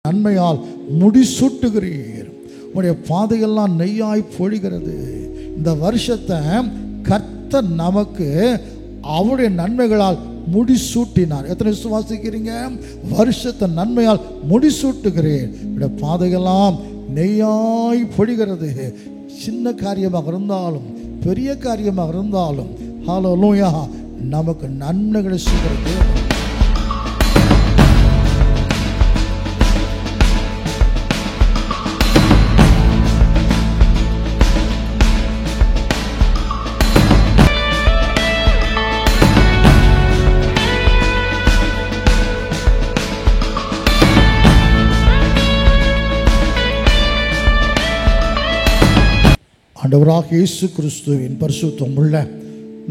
நன்மையால் முடிசூட்டுகிறீர். உடைய பாதையெல்லாம் நெய்யாய் பொழிகிறது. இந்த வருஷத்தை கர்த்தர் நமக்கு அவருடைய நன்மைகளால் முடிசூட்டினார். எத்தனை விசுவாசிக்கிறீங்க? வருஷத்தை நன்மையால் முடிசூட்டுகிறேன். உடைய பாதையெல்லாம் நெய்யாய் பொழிகிறது. சின்ன காரியமாக இருந்தாலும் பெரிய காரியமாக இருந்தாலும் ஹல்லேலூயா, நமக்கு நன்மைகளை செய்கிறது. ஆண்டவராக இயேசு கிறிஸ்துவின் பரிசுத்தம் உள்ள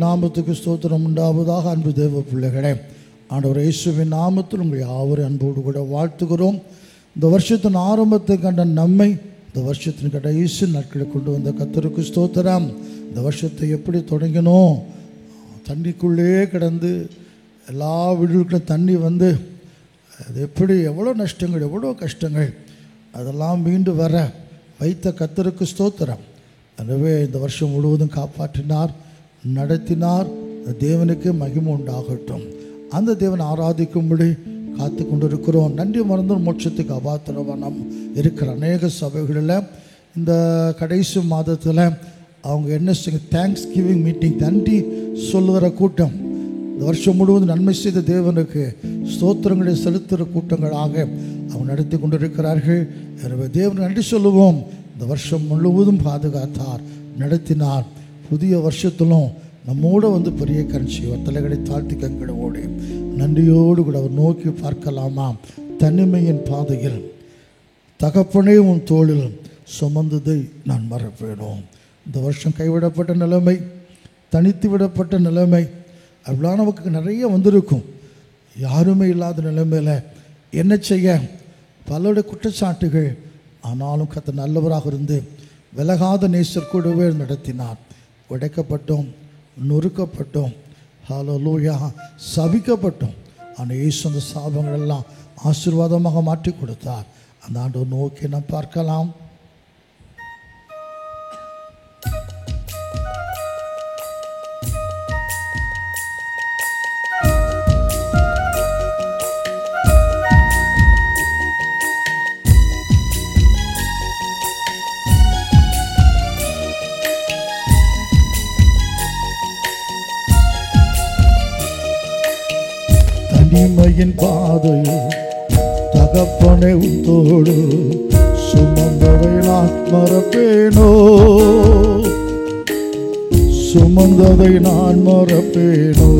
நாமத்துக்கு ஸ்தோத்திரம் உண்டாவதாக. அன்பு தேவ பிள்ளைகளே, ஆண்டவர் இயேசுவின் நாமத்தில் உங்களை யாவரும் அன்போடு கூட வாழ்த்துகிறோம். இந்த வருஷத்தின் ஆரம்பத்தை கண்ட நம்மை இந்த வருஷத்தின் கடைசி நாட்களை கொண்டு வந்த கர்த்தருக்கு ஸ்தோத்திரம். இந்த வருஷத்தை எப்படி தொடங்கினோம்? தண்ணிக்குள்ளே கிடந்து எல்லா வீடுகளுக்கும் தண்ணி வந்து அது எப்படி எவ்வளோ நஷ்டங்கள், எவ்வளோ கஷ்டங்கள், அதெல்லாம் மீண்டு வர வைத்த கர்த்தருக்கு ஸ்தோத்திரம். எனவே இந்த வருஷம் முழுவதும் காப்பாற்றினார், நடத்தினார். தேவனுக்கு மகிமை உண்டாகட்டும். அந்த தேவனை ஆராதிக்கும்படி காத்து கொண்டிருக்கிறோம். நன்றி மறந்து மோட்சத்துக்கு அபாத்திரவனம் இருக்கிற அநேக சபைகளில் இந்த கடைசி மாதத்தில் அவங்க என்ன செய்ய தேங்க்ஸ் கிவிங் மீட்டிங், நன்றி சொல்லுகிற கூட்டம், இந்த வருஷம் முழுவதும் நன்மை செய்த தேவனுக்கு ஸ்தோத்திரங்களை செலுத்துகிற கூட்டங்களாக அவங்க நடத்தி கொண்டிருக்கிறார்கள். எனவே தேவனுக்கு நன்றி சொல்லுவோம். இந்த வருஷம் முழுவதும் பாதுகாத்தார், நடத்தினார். புதிய வருஷத்திலும் நம்மோடு வந்து பெரிய கருணையோடு தலைகளை தாழ்த்தி கண்களோடு நன்றியோடு கூட அவர் நோக்கி பார்க்கலாமா? தனிமையின் பாதையில் தகப்பனே உன் தோளில் சுமந்ததை நான் மறப்பேனோ. இந்த வருஷம் கைவிடப்பட்ட நிலைமை, தனித்து விடப்பட்ட நிலைமை, அப்படிலாம் நமக்கு நிறைய வந்திருக்கும். யாருமே இல்லாத நிலைமையில் என்ன செய்ய? பலருடைய குற்றச்சாட்டுகள். ஆனாலும் கர்த்தர் நல்லவராக இருந்து விலகாத நேசர் கூடவே நடத்தினார். உடைக்கப்பட்டோம், நொறுக்கப்பட்டோம், ஹல்லேலூயா, சபிக்கப்பட்டோம். ஆனால் இயேசு அந்த சாபங்கள் எல்லாம் ஆசீர்வாதமாக மாற்றி கொடுத்தார். அந்த ஆண்டவர் நோக்கி நாம் பார்க்கலாம். தனிமையின் பாதையில் தகப்பனை உத்தோடு சுமந்ததை நான் மறப்பேனோ, சுமந்ததை நான் மறப்பேனோ.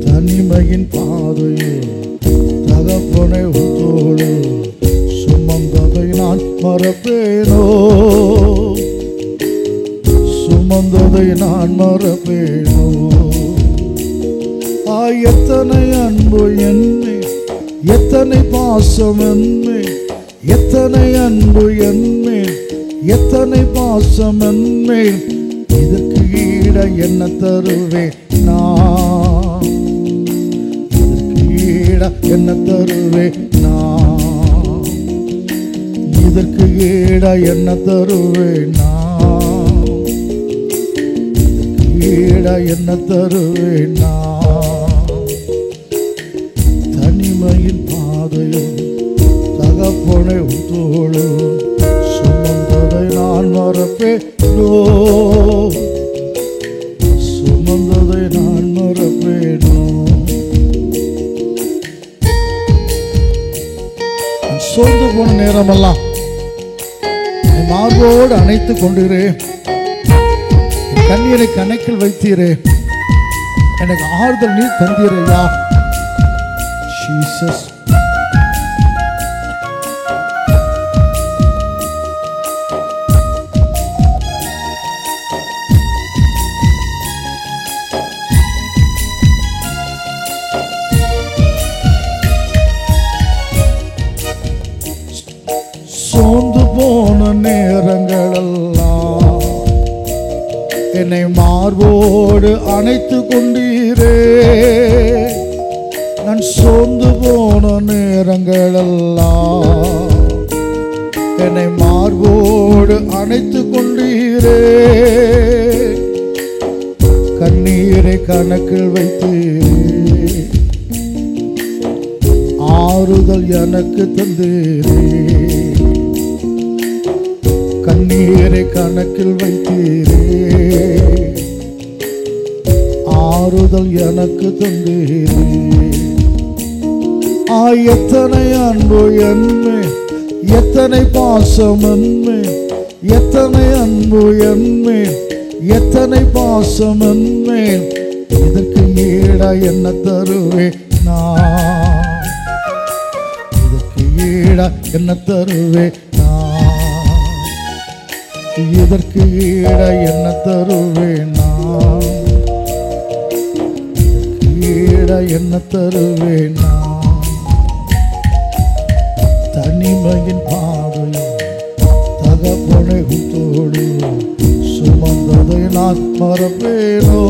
தனிமையின் பாதையில் தகப்பனை உத்தோடு சுமந்ததை நான் மறப்பேனோ, சுமந்ததை நான் மறப்பேனோ. எத்தனை அன்பு என்னை, எத்தனை பாசம் என்னை, எத்தனை அன்பு என்னை, எத்தனை பாசம் என்னை. இதற்கு ஈட என்ன தருவேன் நான்? இதற்கு ஈட என்ன தருவேன் நான்? இதற்கு ஈட என்ன தருவேன் நான்? இதற்கு ஈட என்ன தருவேன் நான்? தனிமையின் பாதையில் தகப்பனை உத்தோடு சுமந்ததை நான் மறப்பேனோ, சுமந்ததை நான் மறப்பேனோ. சோர்ந்து போன நேரமெல்லாம் மார்போடு அணைத்து கொண்டீரே, கண்ணீரை கணக்கில் வைத்தீரே, எனக்கு ஆறுதல் நீர் தந்தீரையா Jesus. சோர்ந்து போன நேரங்களெல்லாம் என்னை மார்போடு அணைத்து கொண்டீரே. நான் சோர்ந்து போன நேரங்களெல்லாம் என்னை மார்போடு அணைத்து கொண்டீரே. கண்ணீரை கணக்கில் வைத்தீரே, ஆறுதல் எனக்கு தந்தீரே. கண்ணீரை கணக்கில் வைத்தீரே, ஆறுதல் எனக்கு தந்தீரே. எத்தனை அன்பு என்மே, எத்தனை பாசம் என்மே, எத்தனை அன்பு என்மே, எத்தனை பாசம் என்மே. இதற்கு ஈடா என்ன தருவேன் நான்? இதற்கு ஈடா என்ன தருவேன் நான்? இதற்கு ஈடா என்ன தருவேன் நான்? இதற்கு ஈடா என்ன தருவேன் நான்? தனிமையின் பாதையில் தகப்பனை தோடு சுமந்ததை நான் மறப்பேனோ?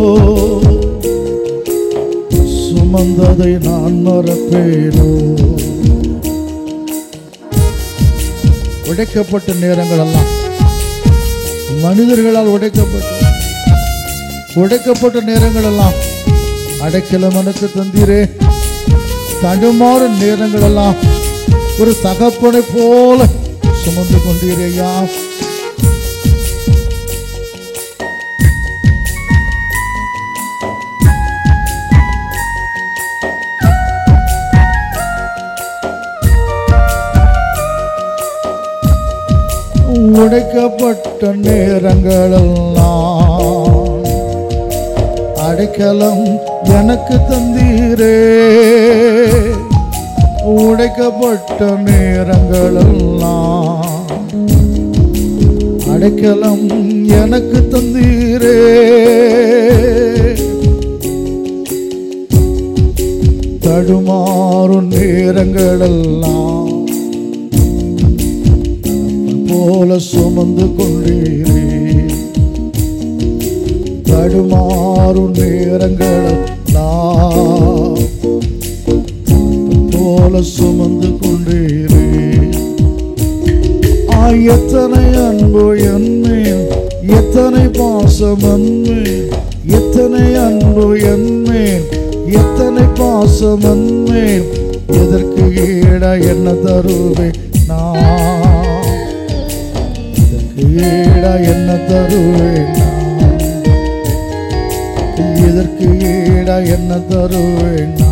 சுமந்ததை நான் மறப்பேனோ? உடைக்கப்பட்ட நேரங்கள் எல்லாம் மனிதர்களால் உடைக்கப்பட்ட நேரங்கள் எல்லாம் அடைக்கலம் எனக்கு தந்தீரே. தடுமாறும் நேரங்கள் எல்லாம் ஒரு தகப்பனை போல சுமந்து கொண்டீரையா. உடைக்கப்பட்ட நேரங்களெல்லாம் அடைக்கலம் எனக்கு தந்தீரே. உடைக்கப்பட்ட நேரங்களெல்லாம் அடைக்கலம் எனக்கு தந்தீரே. தடுமாறும் நேரங்களெல்லாம் போல சுமந்து கொண்டீரே. தடுமாறும் நேரங்களெல்லாம் போல சுமந்து கொண்டீரே. எத்தனை அன்பு என்மேல், எத்தனை பாசம் என்மேல், எத்தனை அன்பு என்மேல், எத்தனை பாசம் என்மேல். இதற்கு ஈடா என்ன தருவேன் நான்? இதற்கு ஈடா என்ன தருவேன் நான்? இதற்கு ஈடா என்ன தருவேன் நான்?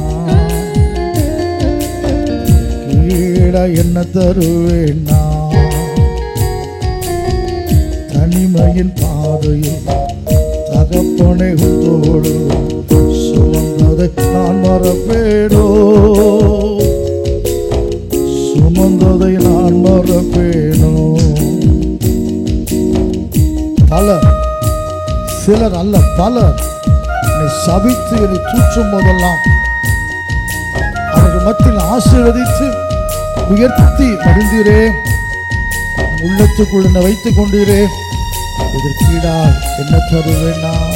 என்ன தருவேன் நான்? தனிமையின் பாதையில் தகப்பனை தோடு சுமந்ததை நான் மறப்பேனோ? சுமந்ததை நான் மறப்பேனோ? பலர், சிலர் அல்ல பலர் என்னை சபித்து என்னை தூற்றும் போதெல்லாம் அவர்கள் மத்தியில் ஆசீர்வதித்து உயர்த்தி மகிழ்ந்தீரே. உள்ளத்துக்குள் என்னை வைத்துக் கொண்டீரே. இதற்கீடா என்ன தருவேன் நான்?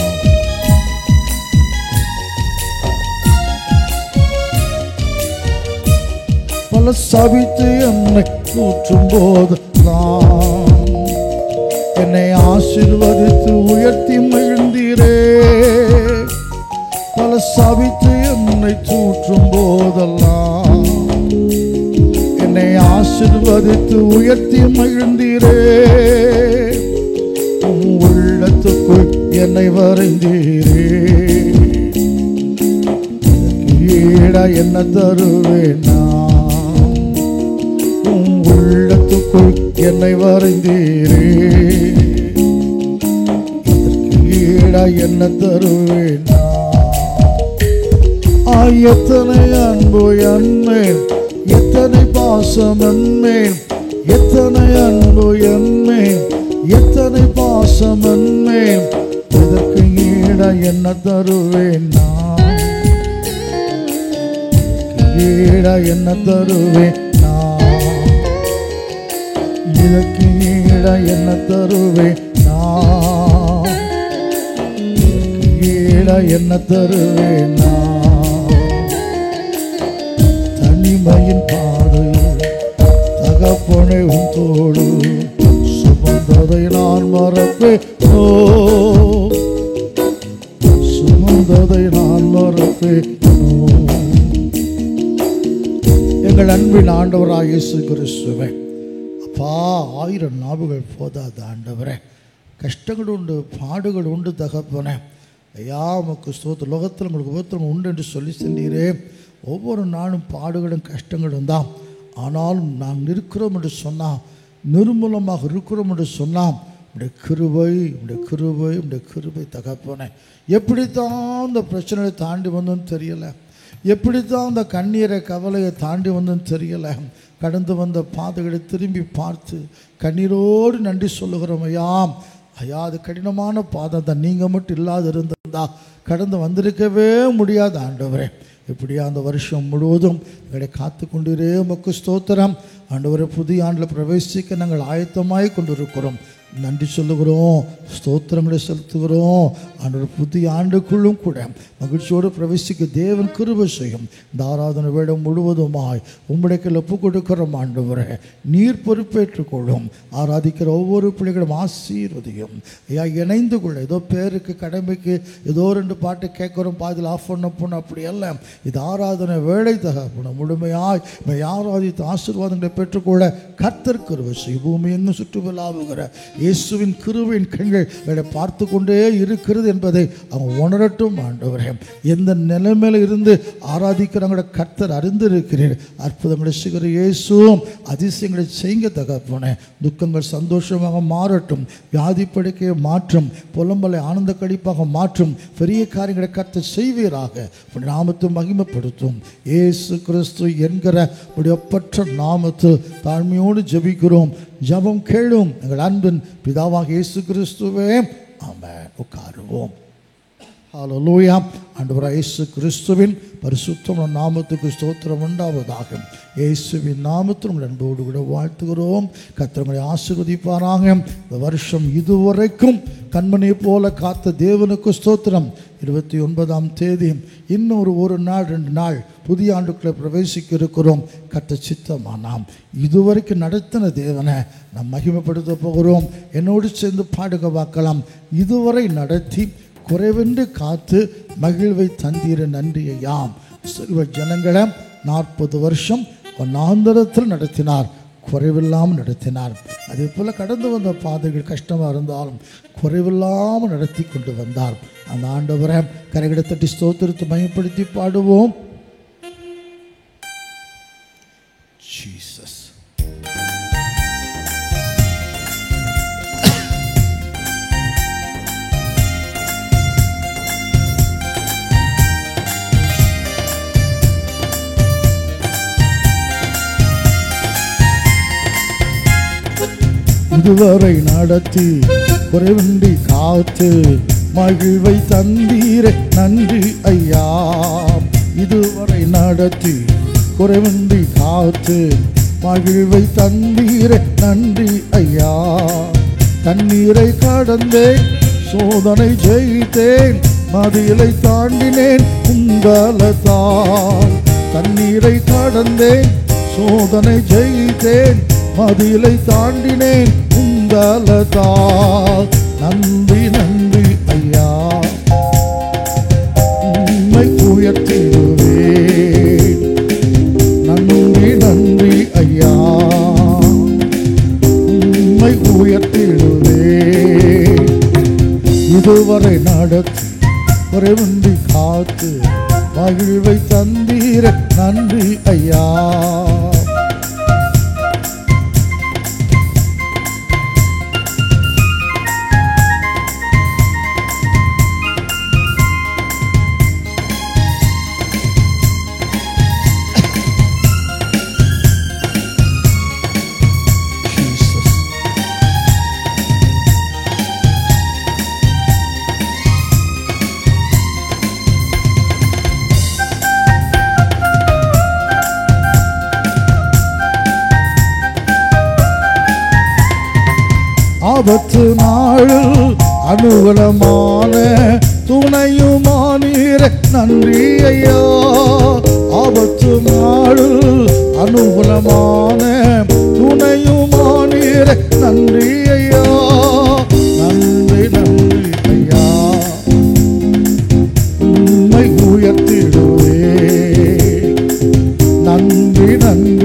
பல சபித்து என்னை தூற்றும் போது என்னை ஆசீர்வதித்து உயர்த்தி மகிழ்ந்தீரே. பல சபித்து என்னை தூற்றும் போதெல்லாம் என்னை ஆசீர்வதித்து உயர்த்தி மகிழ்ந்தீரே. உள்ளத்துக்குள் என்னை வரைந்தீரே. ஈடா என்ன தருவேன் நான்? உள்ளத்துக்குள் என்னை வரைந்தீரே. ஈடா என்ன தருவேன் நான்? எத்தனை அன்பு என்மேல், எத்தனை பாசம் என்மேல், எத்தனை அன்பு என்மேல், எத்தனை பாசம் என்மேல். இதற்கு ஈடா என்ன தருவேன் நான்? ஈடா என்ன தருவேன் நான்? இதற்கு ஈடா என்ன தருவேன் நான்? ஈடா என்ன தருவேன் நான்? தனிமையின் எங்கள் அன்பின் ஆண்டவராக இயேசு கிறிஸ்துவே, அப்பா, 1000 நாவுகள் போதாது ஆண்டவரே. கஷ்டங்கள் உண்டு, பாடுகள் உண்டு தகப்பனே. ஐயா, உமக்கு ஸ்தோத்திரம். லோகத்தில் உங்களுக்கு உபத்திரம் உண்டு என்று சொல்லி சென்றீரே. ஒவ்வொரு நாளும் பாடுகளும் கஷ்டங்களும் தான். ஆனாலும் நாங்கள் இருக்கிறோம் என்று சொன்னால், நிர்மூலமாக இருக்கிறோம் என்று சொன்னால், உடைய கிருபை, உடைய கிருபை, உடைய கிருபை தகப்பனே. எப்படித்தான் இந்த பிரச்சனையை தாண்டி வந்தோன்னு தெரியலை. எப்படித்தான் அந்த கண்ணீரை கவலையை தாண்டி வந்தோன்னு தெரியலை. கடந்து வந்த பாதைகளை திரும்பி பார்த்து கண்ணீரோடு நன்றி சொல்லுகிறோம் ஐயா. ஐயா, அது கடினமான பாதை தான். நீங்கள் மட்டும் இல்லாத இருந்திருந்தா கடந்து வந்திருக்கவே முடியாது ஆண்டவரே. இப்படியா அந்த வருஷம் முழுவதும் எங்களை காத்து கொண்டிரே. உமக்கு ஸ்தோத்திரம் ஆண்டவரை. புதிய ஆண்டில் பிரவேசிக்க நாங்கள் ஆயத்தமாய் கொண்டிருக்கிறோம். நன்றி சொல்லுகிறோம், ஸ்தோத்திரங்களை செலுத்துகிறோம் ஆண்டவர். புதிய ஆண்டுக்குள்ளும் கூட மகிழ்ச்சியோடு பிரவேசிக்க தேவன் கிருபை செய்யும். இந்த ஆராதனை வேலை முழுவதுமாய் உம்முடைய ஒப்பு கொடுக்கிறோம் ஆண்டவரே. நீர் பொறுப்பேற்றுக்கொள்ளும். ஆராதிக்கிற ஒவ்வொரு பிள்ளைகளும் ஆசீர்வதியும் ஐயா. இணைந்து கொள்ள, ஏதோ பேருக்கு கடமைக்கு ஏதோ 2 பாட்டு கேட்குறோம், பாதியில் ஆஃப் பண்ண போனோம், அப்படி அல்ல. இது ஆராதனை வேலை தகப்பன முழுமையாய் ஆராதித்து ஆசீர்வாதங்களை பெற்றுக்கொள்ள கர்த்தர் கிருபை செய்யும். பூமி எங்கும் சுற்றுலாவுகிற இயேசுவின் கிருபையின் கண்கள் பார்த்து கொண்டே இருக்கிறது என்பதை அவங்க உணரட்டும் ஆண்டவரே. எந்த நிலைமையில இருந்து ஆராதிக்கிறாங்கள கர்த்தர் அறிந்திருக்கிறேன். அற்புதங்களை செய்கிற இயேசுவும் அதிசயங்களை செய்ய தகப்பனே. துக்கங்கள் சந்தோஷமாக மாறட்டும், வியாதி படுக்கையை மாற்றும், புலம்பலை ஆனந்த கழிப்பாக மாற்றும். பெரிய காரியங்களை கர்த்தர் செய்வீராக. நாமத்தை மகிமைப்படுத்தும் இயேசு கிறிஸ்து என்கிற ஒப்பற்ற நாமத்தில் தாழ்மையோடு ஜெபிக்கிறோம். ஜெபம் கேளும் எங்கள் அன்பின் பிதாவாக இயேசு கிறிஸ்துவே, ஆமென். உட்காருவோம். ஹல்லேலூயா. ஆண்டவராகிய இயேசு கிறிஸ்துவின் பரிசுத்தமான நாமத்துக்கு ஸ்தோத்திரம் உண்டாவதாக. இயேசுவின் நாமத்தில் உங்கள் அன்போடு கூட வாழ்த்துகிறோம். கர்த்தர் உங்களை ஆசீர்வதிப்பாராக. இந்த வருஷம் இதுவரைக்கும் கண்மணியை போல காத்த தேவனுக்கு ஸ்தோத்திரம். 29ஆம் தேதி இன்னொரு 1 நாள் 2 நாள் புதிய ஆண்டுக்குள்ளே பிரவேசிக்க இருக்கிறோம். கர்த்தர் சித்தமானாம் இதுவரைக்கும் நடத்தின தேவனை நாம் மகிமைப்படுத்த போகிறோம். என்னோடு சேர்ந்து பாடுக பார்க்கலாம். இதுவரை நடத்தி குறைவின்றி காத்து மகிழ்வை தந்தீர நன்றியாம். சிறுவ ஜனங்களை 40 வருஷம் வனாந்தரத்தில் நடத்தினார், குறைவில்லாமல் நடத்தினார். அதே போல் கடந்து வந்த பாதைகள் கஷ்டமாக இருந்தாலும் குறைவில்லாமல் நடத்தி கொண்டு வந்தார். அந்த ஆண்டவரை கரைகளை தட்டி ஸ்தோத்திரத்தை மையப்படுத்தி பாடுவோம். ஜீசஸ். இதுவரை நடத்தி குறைவின்றி காத்து மகிழ்வை தந்தீர நன்றி ஐயா. இதுவரை நடத்தி குறைவின்றி காத்து மகிழ்வை தந்தீர நன்றி ஐயா. தண்ணீரை கடந்தேன், சோதனை ஜெயித்தேன், மதிலை தாண்டினேன் உங்களால். தண்ணீரை கடந்தேன், சோதனை ஜெயித்தேன், மதிலை தாண்டினேன் உங்களால். நன்றி நன்றி ஐயா. உம்மை உயர்த்திடுவேன். நன்றி நன்றி ஐயா. உம்மை உயர்த்திடுவேன். இதுவரை நடத்தி குறைவின்றி காத்து மகிழ்வை தந்தீர நன்றி ஐயா. ஆபத்து நாளில் அனுகூலமான துணையுமானீர நன்றி ஐயா. ஆபத்து நாளில் அனுகூலமான துணையுமானீர நன்றி ஐயா. நன்றி நன்றி ஐயா. உம்மை உயர்த்திடுவே. நன்றி நன்றி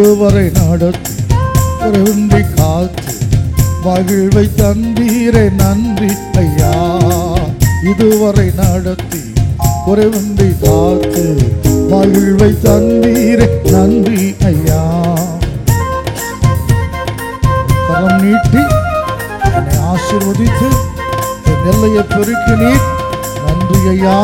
இதுவரை நடத்தி குறைவின்றி காத்து மகிழ்வை தந்தீரே நன்றி ஐயா. இதுவரை நடத்தி குறைவின்றி காத்து மகிழ்வை தந்தீரே நன்றி ஐயா. கரம் நீட்டி என்னை ஆசீர்வதித்து என் எல்லையை பெருக்கினீர், நன்றி ஐயா.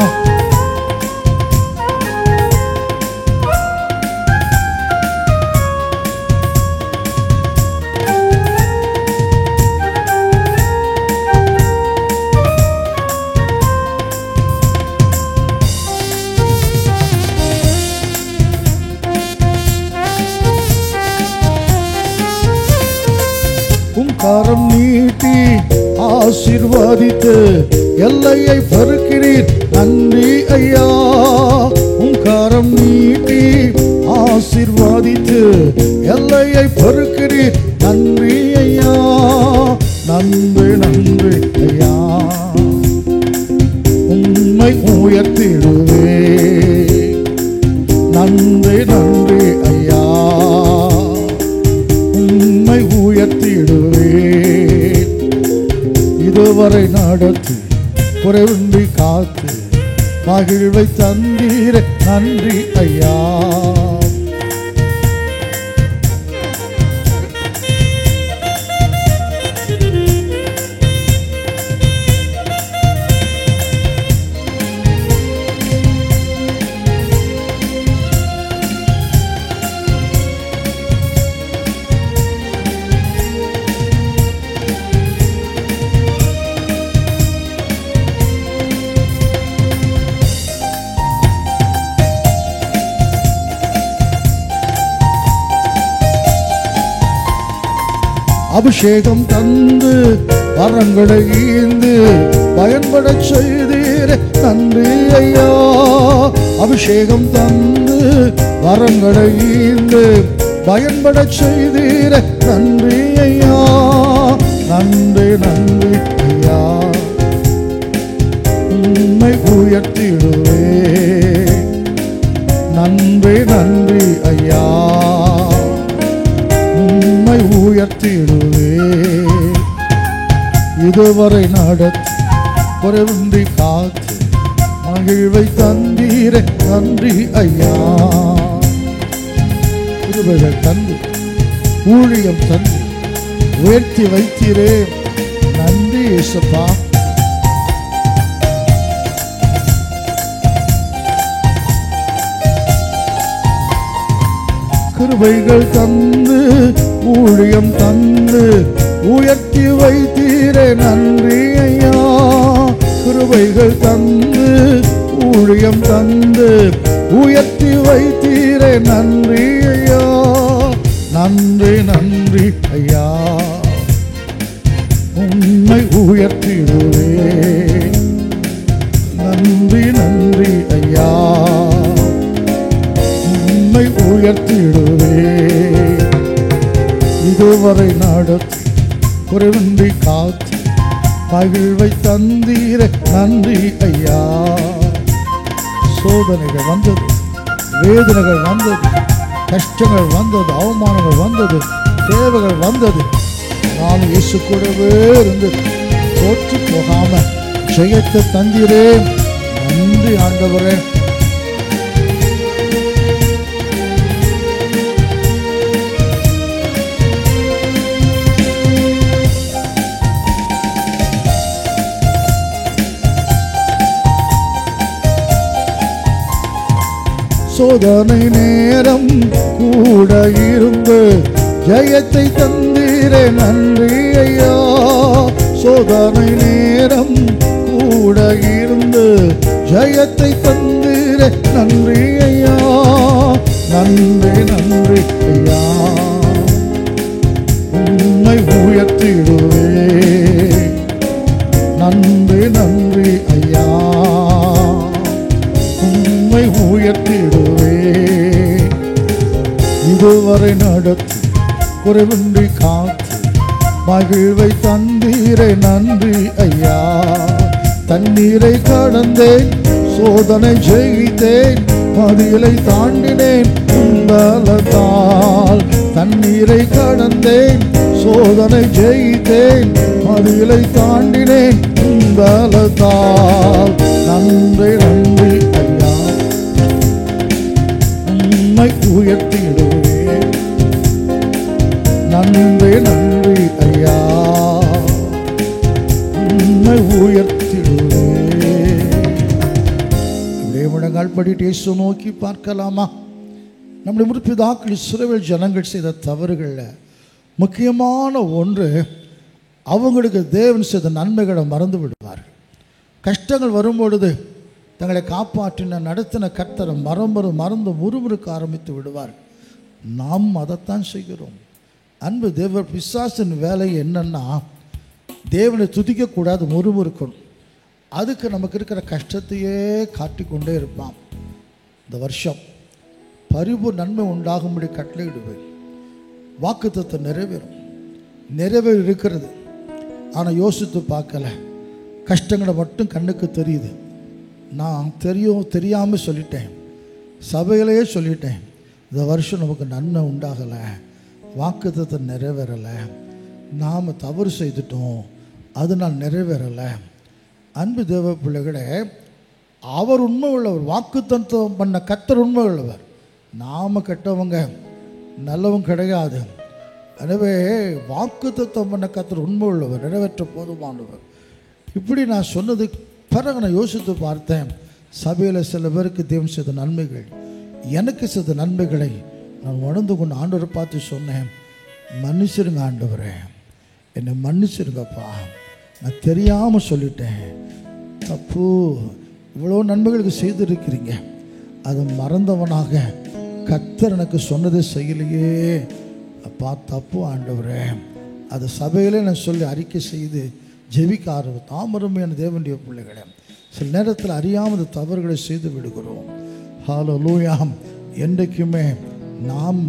கரம் நீட்டி ஆசீர்வதித்து எல்லையை பெருக்கிறீர், நன்றி ஐயா. உம் கரம் நீட்டி ஆசீர்வதித்து எல்லையை பெருக்கிறீர், நன்றி ஐயா. நன்றி நன்றி ஐயா. உம்மை உயர்த்திடுவே, நன்றி நன்றி ஐயா. உம்மை உயர்த்திடுவே, இதுவரை நடத்தி குறைவின்றி காத்து மகிழ்வை தந்தீரே நன்றி ஐயா. அபிஷேகம் தந்து வரங்களை ஈந்து பயன்பட செய்தீரே நன்றி ஐயா. அபிஷேகம் தந்து வரங்களை ஈந்து பயன்பட செய்தீரே நன்றி ஐயா. நன்றி நன்றி ஐயா. உம்மை உயர்த்திடுவே, நன்றி நன்றி ஐயா. உம்மை உயர்த்திடுவே, இதுவரை நடத்தி குறைவின்றி காத்து மகிழ்வை தந்தீரே நன்றி ஐயா. கிருபைகள் தந்து ஊழியம் தந்து உயர்த்தி வைத்தீரே, நன்றி இயேசுப்பா. கிருபைகள் தந்து ஊழியம் தந்து உயர்த்தி வைத்தீரே நன்றி ஐயா. கிருபைகள் தந்து ஊழியம் தந்து உயர்த்தி வைத்தீரே நன்றி ஐயா. நன்றி நன்றி ஐயா. உம்மை உயர்த்திடுவே, நன்றி நன்றி ஐயா. உம்மை உயர்த்திடுவே, இதுவரை நடத்தி குறைவின்றி காத்து மகிழ்வை தந்தீரே நன்றி ஐயா. சோதனைகள் வந்தது, வேதனைகள் வந்தது, கஷ்டங்கள் வந்தது, அவமானங்கள் வந்தது, தேவைகள் வந்தது. நான் இயேசு கூடவே இருந்து தோற்று போகாம ஜெயத்தை தந்தீரே, நன்றி ஆண்டவரே. சோதனை நேரம் கூட இருந்து ஜெயத்தை தந்தீரே நன்றி ஐயா. சோதனை நேரம் கூட இருந்து ஜெயத்தை தந்தீரே நன்றி ஐயா. நன்றி நன்றி ஐயா. உம்மை உயர்த்திடுவே, நன்றி நன்றி ஐயா. உம்மை உயர்த்திடுவே, இதுவரை நடத்தி குறைவின்றி காத்து மகிழ்வை தந்தீரே நன்றி ஐயா. தண்ணீரை கடந்தேன், சோதனை ஜெயித்தேன், மதிலை தாண்டினேன், உந்தலத்தால் தண்ணீரை கடந்தேன், சோதனை ஜெயித்தேன், மதிலை தாண்டினேன் பலத்தால். நன்றி நன்றி ஐயா, உம்மை உயர்த்திடுவேன். நன்றி நன்றி ஐயா, உம்மை உயர்த்திடுவேன். அப்படியே முழங்கால் படிட்டு இயேசு நோக்கி பார்க்கலாமா? நம்முடைய முற்பிதாக்கள் இஸ்ரவேல் ஜனங்கள் செய்த தவறுகளில் முக்கியமான ஒன்று, அவங்களுக்கு தேவன் செய்த நன்மைகளை மறந்து விடுவார்கள். கஷ்டங்கள் வரும்பொழுது தங்களை காப்பாற்றின நடத்தின கர்த்தரை மறந்து முறுமுறுக்க ஆரம்பித்து விடுவார். நாம் அதைத்தான் செய்கிறோம். அன்பு தேவ பிசாசின் வேலை என்னன்னா, தேவனை துதிக்கக்கூடாது, முறுமுறுக்கணும். அதுக்கு நமக்கு இருக்கிற கஷ்டத்தையே காட்டிக்கொண்டே இருப்பான். இந்த வருஷம் பரிபூர்ண நன்மை உண்டாகும்படி கட்டளையிடுவேன். வாக்குத்தத்தம் நிறைவேறி இருக்கிறது. ஆனால் யோசித்து பார்க்கல. கஷ்டங்களை மட்டும் கண்ணுக்கு தெரியுது. நான் தெரியாமல் சொல்லிட்டேன், சபையிலேயே சொல்லிட்டேன், இந்த வருஷம் நமக்கு நன்மை உண்டாகலை, வாக்குத்தத்தம் நிறைவேறலை, நாம் தவறு செய்துட்டோம், அதனால் நிறைவேறலை. அன்பு தேவ பிள்ளைகளே, அவர் உண்மை உள்ளவர். வாக்குத்தத்தம் பண்ண கர்த்தர் உண்மை உள்ளவர். நாம் கெட்டவங்க, நல்லவங்க கிடையாது. எனவே வாக்குத்தத்தம் பண்ண கர்த்தர் உண்மை உள்ளவர், நிறைவேற்ற போதுமானவர். இப்படி நான் சொன்னது பிறகு நான் யோசித்து பார்த்தேன். சபையில் சில பேருக்கு தேவன் செய்த நன்மைகள், எனக்கு செய்த நன்மைகளை நான் உணர்ந்து கொண்டு ஆண்டவரை பார்த்து சொன்னேன், மன்னிச்சிருங்க ஆண்டவரே, என்னை மன்னிச்சிருங்கப்பா, நான் தெரியாமல் சொல்லிட்டேன், தப்பு. இவ்வளோ நன்மைகளுக்கு செய்திருக்கிறீங்க, அதை மறந்தவனாக கர்த்தர் எனக்கு சொன்னதை செய்யலையே அப்பா, தப்பு ஆண்டவரே. அதை சபையிலே நான் சொல்லி அறிக்கை செய்து ஜெபிக்க ஆரம்பித்தோம். தாமரமையான தேவனுடைய பிள்ளைகளே, சில நேரத்தில் அறியாமல் தவறுகளை செய்து விடுகிறோம். ஹல்லேலூயா. என்றைக்குமே நாம்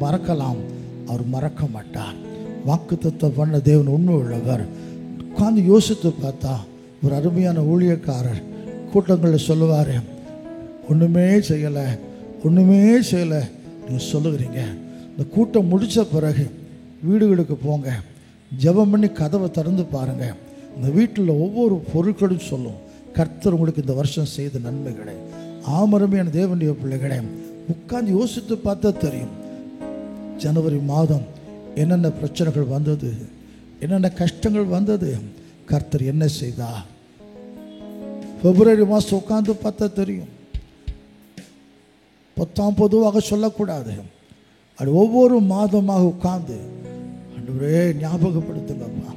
மறக்கலாம், அவர் மறக்க மாட்டார். வாக்குத்தத்தம் பண்ண தேவன் உண்மை உள்ளவர். உட்கார்ந்து யோசித்து பார்த்தா ஒரு அருமையான ஊழியக்காரர் கூட்டங்களில் சொல்லுவார், ஒன்றுமே செய்யலை நீங்கள் சொல்லுகிறீங்க. இந்த கூட்டம் முடித்த பிறகு வீடுகளுக்கு போங்க, ஜெபம் பண்ணி கதவை திறந்து பாருங்கள். இந்த வீட்டில் ஒவ்வொரு பொருட்களும் சொல்லும் கர்த்தர் உங்களுக்கு இந்த வருஷம் செய்த நன்மைகளை. ஆமரமையான தேவனுடைய பிள்ளைகளை உட்கார்ந்து யோசித்து பார்த்தா தெரியும். ஜனவரி மாதம் என்னென்ன பிரச்சனைகள் வந்தது, என்னென்ன கஷ்டங்கள் வந்தது, கர்த்தர் என்ன செய்தா. பிப்ரவரி மாதம் உட்கார்ந்து பார்த்தா தெரியும். பொதுவாக சொல்லக்கூடாது, அது ஒவ்வொரு மாதமாக உட்கார்ந்து ஆண்டவரே ஞாபகப்படுத்துங்கப்பா.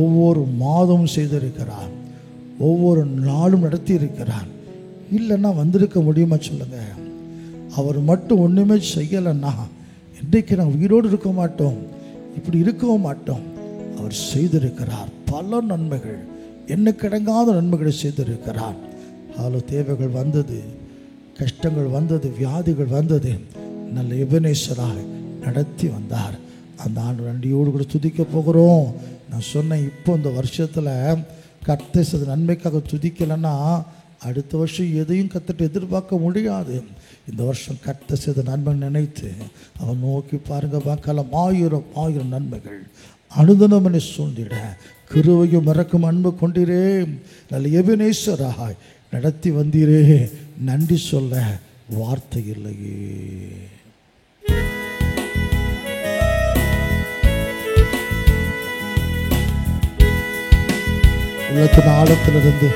ஒவ்வொரு மாதமும் செய்திருக்கிறார், ஒவ்வொரு நாளும் நடத்தி இருக்கிறார். இல்லைன்னா வந்திருக்க முடியுமா சொல்லுங்க? அவர் மட்டும் ஒன்றுமே செய்யலைன்னா இன்றைக்கு நாங்கள் உயிரோடு இருக்க மாட்டோம், இப்படி இருக்கவும் மாட்டோம். அவர் செய்திருக்கிறார் பல நன்மைகள், என்ன கிடங்காத நன்மைகளை செய்திருக்கிறார். அதில் தேவைகள் வந்தது, கஷ்டங்கள் வந்தது, வியாதிகள் வந்தது, நல்ல எபனேசராக நடத்தி வந்தார். அந்த ஆண்டு நன்றியோடு கூட துதிக்க போகிறோம். நான் சொன்னேன், இப்போ இந்த வருஷத்தில் கர்த்தர் செய்த நன்மைக்காக துதிக்கலைன்னா அடுத்த வருஷம் எதையும் கர்த்தர்ட்ட எதிர்பார்க்க முடியாது. இந்த வருஷம் கர்த்தர் செய்த நன்மை நினைத்து அவன் நோக்கி பாருங்க, பார்க்கலாம். ஆயிரம் நன்மைகள் அனுதினமனை சூழ்ந்திட கிருபையும் இரக்கமும் அன்பு கொண்டீரே, நல்ல எபனேசராய் நடத்தி வந்தீரே, நன்றி சொல்ல வார்த்தை இல்லையே. உள்ளத்தின் ஆழத்திலிருந்து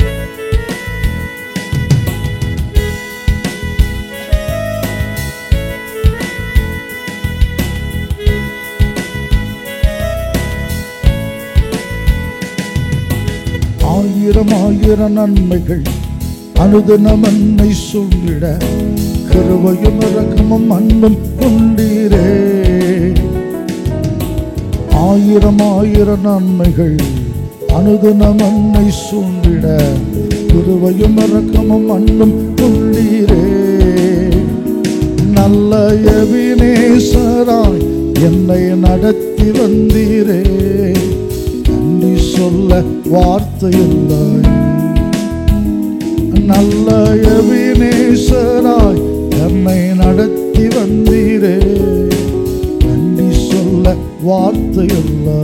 ஆயிரம் நன்மைகள் அனுதினம் என்னை சூழ்ந்திட கிருபையும் இரக்கமும் அன்பும் கொண்டீரே. ஆயிரம் நன்மைகள் அனுதினம் என்னை சூழ்ந்திட கிருபையும் இரக்கமும் அன்பும் கொண்டீரே. நல்ல எபினேசராய் என்னை நடத்தி வந்தீரே, நன்றி சொல்ல வார்த்தை இல்லை. நல்ல எபினேசராய் என்னை நடத்தி வந்தீரே, வார்த்தை இல்லை.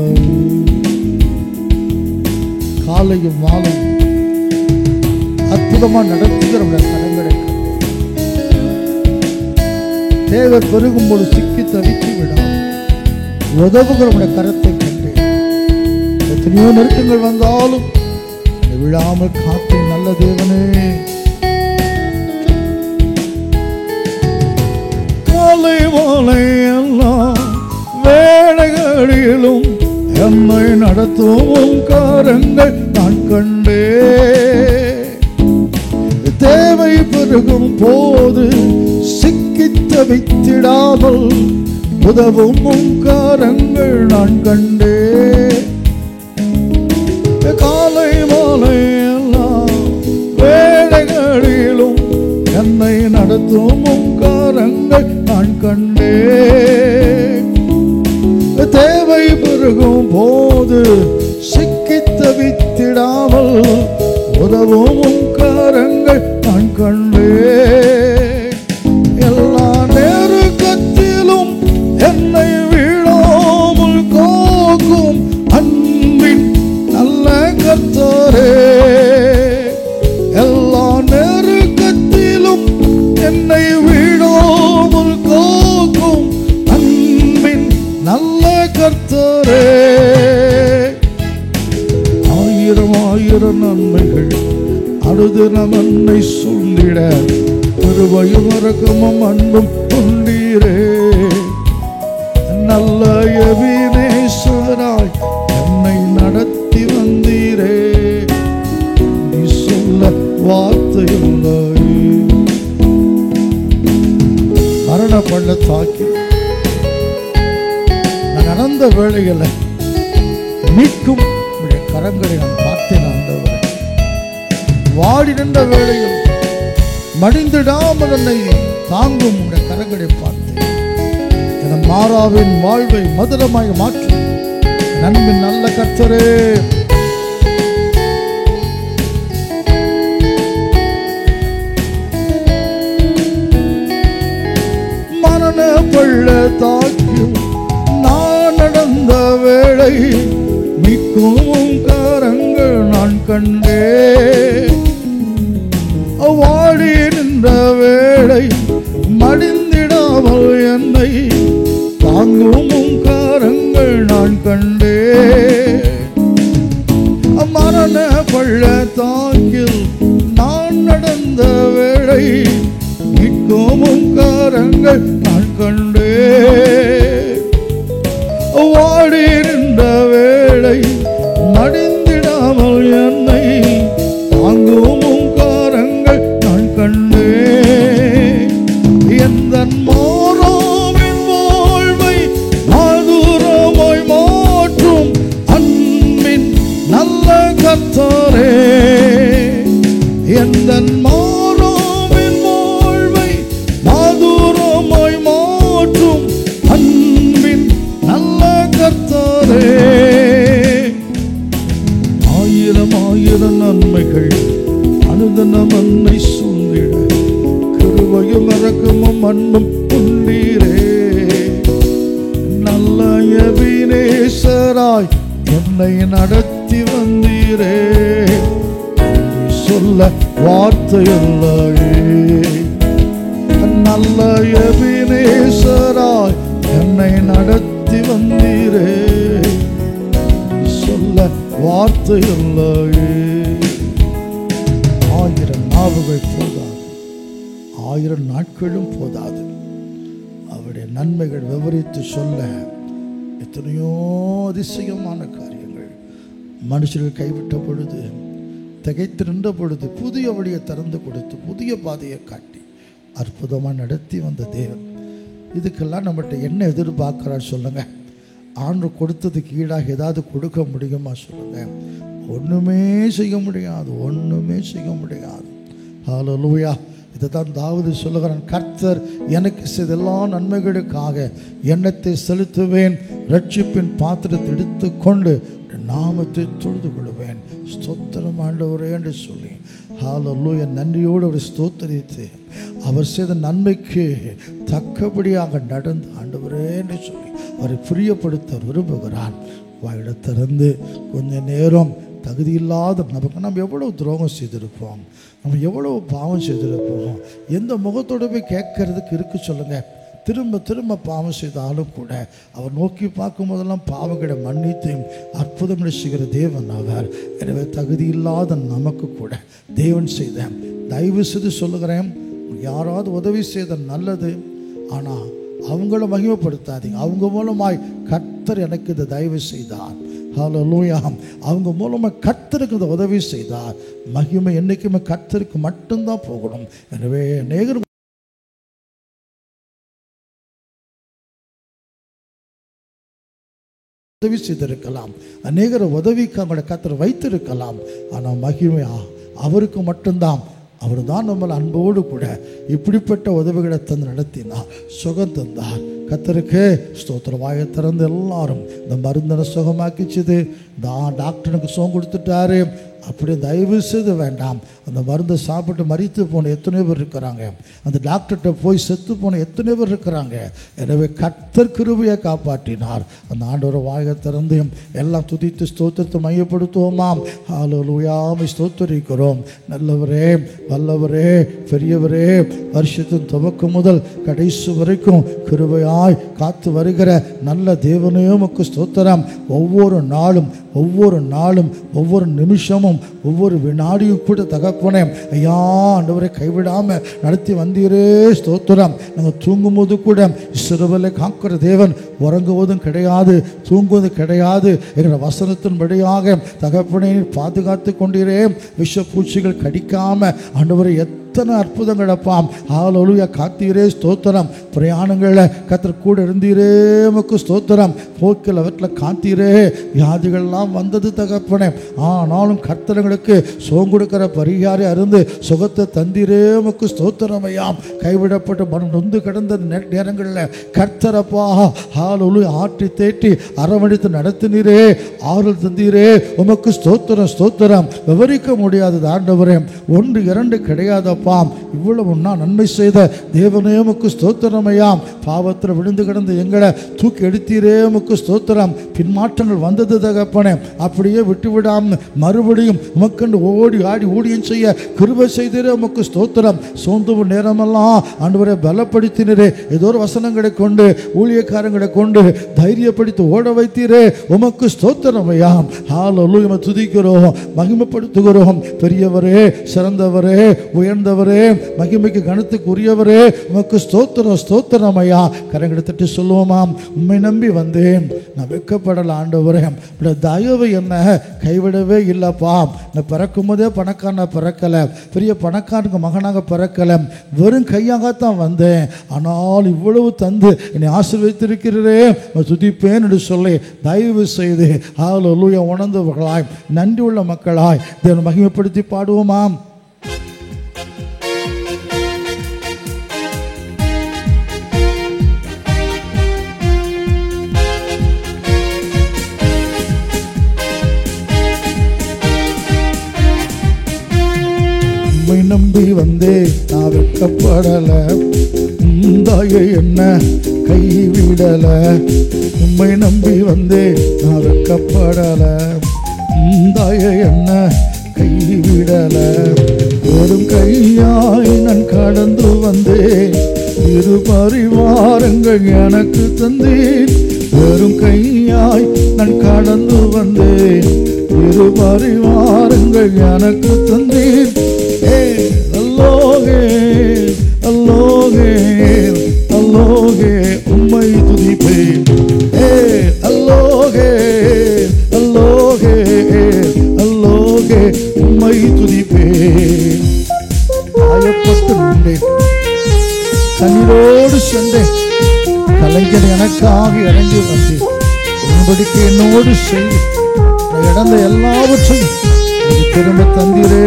காலையும் மாலையும் அற்புதமா நடத்துகிற கரங்களை தேவை பெருகும்போது சிக்கி தவித்து விடாது உதவுகிற கரத்தை கண்டு எத்தனையோ நெருக்கங்கள் வந்தாலும் விழாமல் காத்து நல்ல தேவனே. காலை மாலை எல்லாம் வேளைகளிலும் என்னை நடத்தும் காரங்கள் நான் கண்டே. தேவை பெருகும் போது சிக்கி தவித்திடாமல் உதவும் காரங்கள் நான் கண்டே. காலை மாலை எல்லாம் வேளைகளிலும் என்னை நடத்தும் காரங்கள் நான் கண்டே. தேவை பெருகும் போது சிக்கி தவித்திடாமல் உதவும் காரங்கள் நான் கண்டே. எல்லா நெருக்கத்திலும் என்னை விழாமல் காக்கும் அன்பின் நல்ல கர்த்தரே. எல்லா நெருக்கத்திலும் என்னை விழாமல் காக்கும் அன்பின் நல்ல கர்த்தரே. ஆயிரம் ஆயிரம் நன்மைகள் அனுதினம் என்னை சொல்லிட கிருபையும் இரக்கமும் அன்பும் கொண்டீரே. நல்ல எபினேசராய் என்னை நடத்தி வந்தீரே. நீ சொல்ல வார்த்தை இல்லை. மரண பள்ளத்தாக்கி நான் நடந்த வேளைகளை மீட்கும் கரங்களை நான் பார்த்தேன் ஆண்டவரே. வாடி நின்ற வேளையில் மடிந்திடாமல் என்னை தாங்கும் உடைய கரங்களை பார்த்தேன். என் மாறாவின் வாழ்வை மதுரமாய் மாற்றும் நன்பின் நல்ல கர்த்தரே. மரண பள்ளத்தாக்கில் நான் நடந்த வேளை மீட்கும் கரங்கள் நான் கண்டே. வாடி நின்ற வேளை மடிந்திடாமல் என்னை தாங்கும் கரங்கள் நான் கண்டே. மரண பள்ளத்தாக்கில் நான் நடந்த வேளை மீட்கும் கரங்கள் நான் கண்டே. வாடி நின்ற வேளை மடிந்திடாமல் என்னை தாங்கும் கரங்கள் நான் கண்டே. எந்த மாறாவின் வாழ்வை மதுரமாய் மாற்றும் அன்பின் நல்ல கர்த்தரே. எந்த மாறாவின் வாழ்வை மதுரமாய் மாற்றும் அன்பின் நல்ல கர்த்தரே. ஆயிரம் ஆயிரம் நன்மைகள் அனுதினம் என்னை சூழ்ந்திட கிருபையும் இரக்கமும் அன்பும் கொண்டீரே. நல்ல எபினேசராய் என்னை நடத்தி வந்தீரே. சொல்ல வார்த்தை இல்லை. நல்ல எபினேசராய் என்னை நடத்தி வந்தீரே. சொல்ல வார்த்தை இல்லை. ஆயிரம் நாவுகள் போதாது, ஆயிரம் நாட்களும் போதாது. அவருடைய நன்மைகள் விவரித்து சொல்ல எத்தனையோ அதிசயமான காரியங்கள். மனுஷர்கள் கைவிட்ட பொழுது, திகைத்து நின்ற பொழுது புதிய வழியை திறந்து கொடுத்து புதிய பாதையை காட்டி அற்புதமாக நடத்தி வந்த தேவன். இதுக்கெல்லாம் நம்மகிட்ட என்ன எதிர்பார்க்கிறார் சொல்லுங்க? ஆண்டு கொடுத்ததுக்கு ஈடாக ஏதாவது கொடுக்க முடியுமா சொல்லுங்க? ஒன்றுமே செய்ய முடியாது, ஒன்றுமே செய்ய முடியாது. ஹல்லேலூயா. இதை தான் தாவீது சொல்லுகிறான், கர்த்தர் எனக்கு செய்த எல்லா நன்மைகளுக்காக எண்ணத்தை செலுத்துவேன், ரட்சிப்பின் பாத்திரத்தை எடுத்துக்கொண்டு நாமத்தை தொழுது கொள்வேன். ஸ்தோத்திரம் ஆண்டவரே என்று சொல்லி ஹல்லேலூயா நன்றியோடு அவர் ஸ்தோத்தரித்து அவர் செய்த நன்மைக்கு தக்கபடியாக நடந்து ஆண்டவரே என்று சொல்லி அவரை பிரியப்படுத்த விரும்புகிறார். வாயிடத்திலிருந்து கொஞ்ச நேரம் தகுதி இல்லாத நம்ம எவ்வளோ துரோகம் செய்திருப்போம், நம்ம எவ்வளோ பாவம் செய்திருப்போம். எந்த முகத்தோடு போய் கேட்கறதுக்கு இருக்கு சொல்லுங்கள். திரும்ப திரும்ப பாவம் செய்தாலும் கூட அவர் நோக்கி பார்க்கும் போதெல்லாம் பாவங்களை மன்னித்து அற்புதங்களை செய்கிற தேவன் அவர். எனவே தகுதி இல்லாத நமக்கு கூட தேவன் செய்த தயவு செய்து சொல்லுகிறேன், யாராவது உதவி செய்த நல்லது, ஆனால் அவங்கள மகிமைப்படுத்தாதீங்க. அவங்க மூலமாய் கர்த்தர் எனக்கு இந்த தயவு செய்தார், ஹல்லேலூயா, அவங்க மூலமாக கர்த்தருக்கு இந்த உதவி செய்தார். மகிமை என்றைக்குமே கர்த்தருக்கு மட்டும்தான் போகணும். எனவே அநேகர் உதவி செய்திருக்கலாம், அநேகரை உதவிக்கு அவங்களை கர்த்தர் வைத்திருக்கலாம். ஆனால் மகிமை அவருக்கு மட்டும்தான். அவர் தான் நம்மளை அன்போடு கூட இப்படிப்பட்ட உதவிகளை தந்து நடத்தினார், சுகம் தந்தார். கர்த்தருக்கு ஸ்தோத்திரம். வாயை திறந்து எல்லாரும் இந்த மருந்தனை சுகமாக்கிச்சுது, டாக்டருக்கு சுகம் கொடுத்துட்டாரு, அப்படி தயவு செய்து வேண்டாம். அந்த மருந்தை சாப்பிட்டு மரித்து போன எத்தனை பேர் இருக்கிறாங்க, அந்த டாக்டர்கிட்ட போய் செத்து போன எத்தனை பேர் இருக்கிறாங்க. எனவே கர்த்தர் கிருபையை காப்பாற்றினார். அந்த ஆண்டவரை வாயை திறந்து எல்லாம் துதித்து ஸ்தோத்திரத்தை மையப்படுத்துவோமாம். ஹல்லேலூயா, ஸ்தோத்திரிக்கிறோம். நல்லவரே, வல்லவரே, பெரியவரே, வருஷத்தின் துவக்கம் முதல் கடைசி வரைக்கும் கிருபையாய் காத்து வருகிற நல்ல தேவனே உமக்கு ஸ்தோத்திரம். ஒவ்வொரு நாளும் ஒவ்வொரு நிமிஷமும் ஒவ்வொரு வினாடியும் கூட தகப்பனே ஐயா ஆண்டவரை கைவிடாமல் நடத்தி வந்தீரே ஸ்தோத்திரம். நாங்கள் தூங்கும்போது கூட இஸ்ரவேலை காக்கிற தேவன், உறங்குவதும் கிடையாது, தூங்குவதும் கிடையாது. எங்களோட வசனத்தின்படியாக தகப்பனை பாதுகாத்து கொண்டீரே. விஷப்பூச்சிகள் கடிக்காம ஆண்டவரை எத்தனை அற்புதங்களப்பாம். ஹல்லேலூயா, காத்தீரே ஸ்தோத்திரம். பிரயாணங்களில் கர்த்தர் கூட இருந்தீரே உமக்கு ஸ்தோத்திரம். போக்கில் அவற்றில் காத்தீரே. வியாதிகள்லாம் வந்தது தகப்பனே, ஆனாலும் கர்த்தர்களுக்கு சுகம் கொடுக்கிற பரிகாரி அருந்து சுகத்தை தந்தீரே உமக்கு ஸ்தோத்திரம் ஐயா. கைவிடப்பட்டு மனம் நொந்து கிடந்த நேரங்களில் கர்த்தரப்பா ஹல்லேலூயா ஆற்றி தேற்றி அரவணைத்து நடத்தினீரே, ஆறுதல் தந்தீரே உமக்கு ஸ்தோத்திரம் ஸ்தோத்திரம். விவரிக்க முடியாதது ஆண்டவரே, 1 2 கிடையாதப்பா. இவ்வளவு நான் நன்மை செய்த தேவனே உமக்கு ஸ்தோத்திரம் ஐயா. பாவத்தில் விழுந்து கிடந்து எங்களை தூக்கி எடுத்தீரே உமக்கு ஸ்தோத்திரம். பின்மாற்றங்கள் வந்தது தகப்பனே, அப்படியே விட்டுவிடாம மறுபடியும் உமக்கண்டு ஓடி ஆடி ஊழியம் செய்ய கிருபை செய்தீரே உமக்கு ஸ்தோத்திரம். சோர்ந்து நேரமெல்லாம் ஆண்டவரை பலப்படுத்தினரே, ஏதோ ஒரு வசனங்களை கொண்டு ஊழியக்காரங்களை கொண்டு தைரியப்படுத்தி ஓட வைத்தீரே உமக்கு ஸ்தோத்திரம் ஐயா. ஹல்லேலூயா, துதிக்கிறோம், மகிமைப்படுத்துகிறோம். பெரியவரே, சிறந்தவரே, உயர்ந்தவரே, மகிமைக்கு கனத்துக்கு உரியவரே உமக்கு ஸ்தோத்திரம் ஸ்தோத்திரம் ஐயா. கரங்களை தட்டி சொல்லுவோமாம். உம்மை நம்பி வந்தேன், நான் வெட்கப்படல ஆண்டவரே, தயவு என்ன கைவிடவே இல்லைப்பா. நான் பிறக்கும் போதே பணக்காரனை பிறக்கலை, பெரிய பணக்காரனுக்கு மகனாக பிறக்கலை, வெறும் கையாகத்தான் வந்தேன். ஆனால் இவ்வளவு தந்து என்னை ஆசீர்வதித்திருக்கிறீரே, துதிப்பேன் என்று சொல்லி தயவு செய்து ஹல்லேலூயா உணர்ந்தவர்களாய் நன்றி உள்ள மக்களாய் தேவனை மகிமைப்படுத்தி பாடுவோமாம். நம்பி வந்தே நான் வெட்கப்படல, தாயை என்ன கைவிடல. உம்மை நம்பி வந்தே நான் வெட்கப்படல, தாயை என்ன கைவிடல. வெறும் கையாய் நான் கடந்து வந்தேன், இரு பரிவாரங்கள் எனக்கு தந்தேன். வெறும் கையாய் நான் கடந்து வந்தேன், இரு பரிவாரங்கள் எனக்கு தந்தேன். அல்லோகே அல்லோகே அல்லோகே உம்மை துதிப்பேன். அல்லோகே அல்லோகே அல்லோகே உம்மை துதிப்பேன். காயப்பட்டு நின்றேன், கண்ணீரோடு சென்றேன், கலைஞர் எனக்காக இறங்கி வந்தேன். உன்படிக்கு என்னோடு செய்து இழந்த எல்லாவற்றையும் திரும்ப தந்தீரே.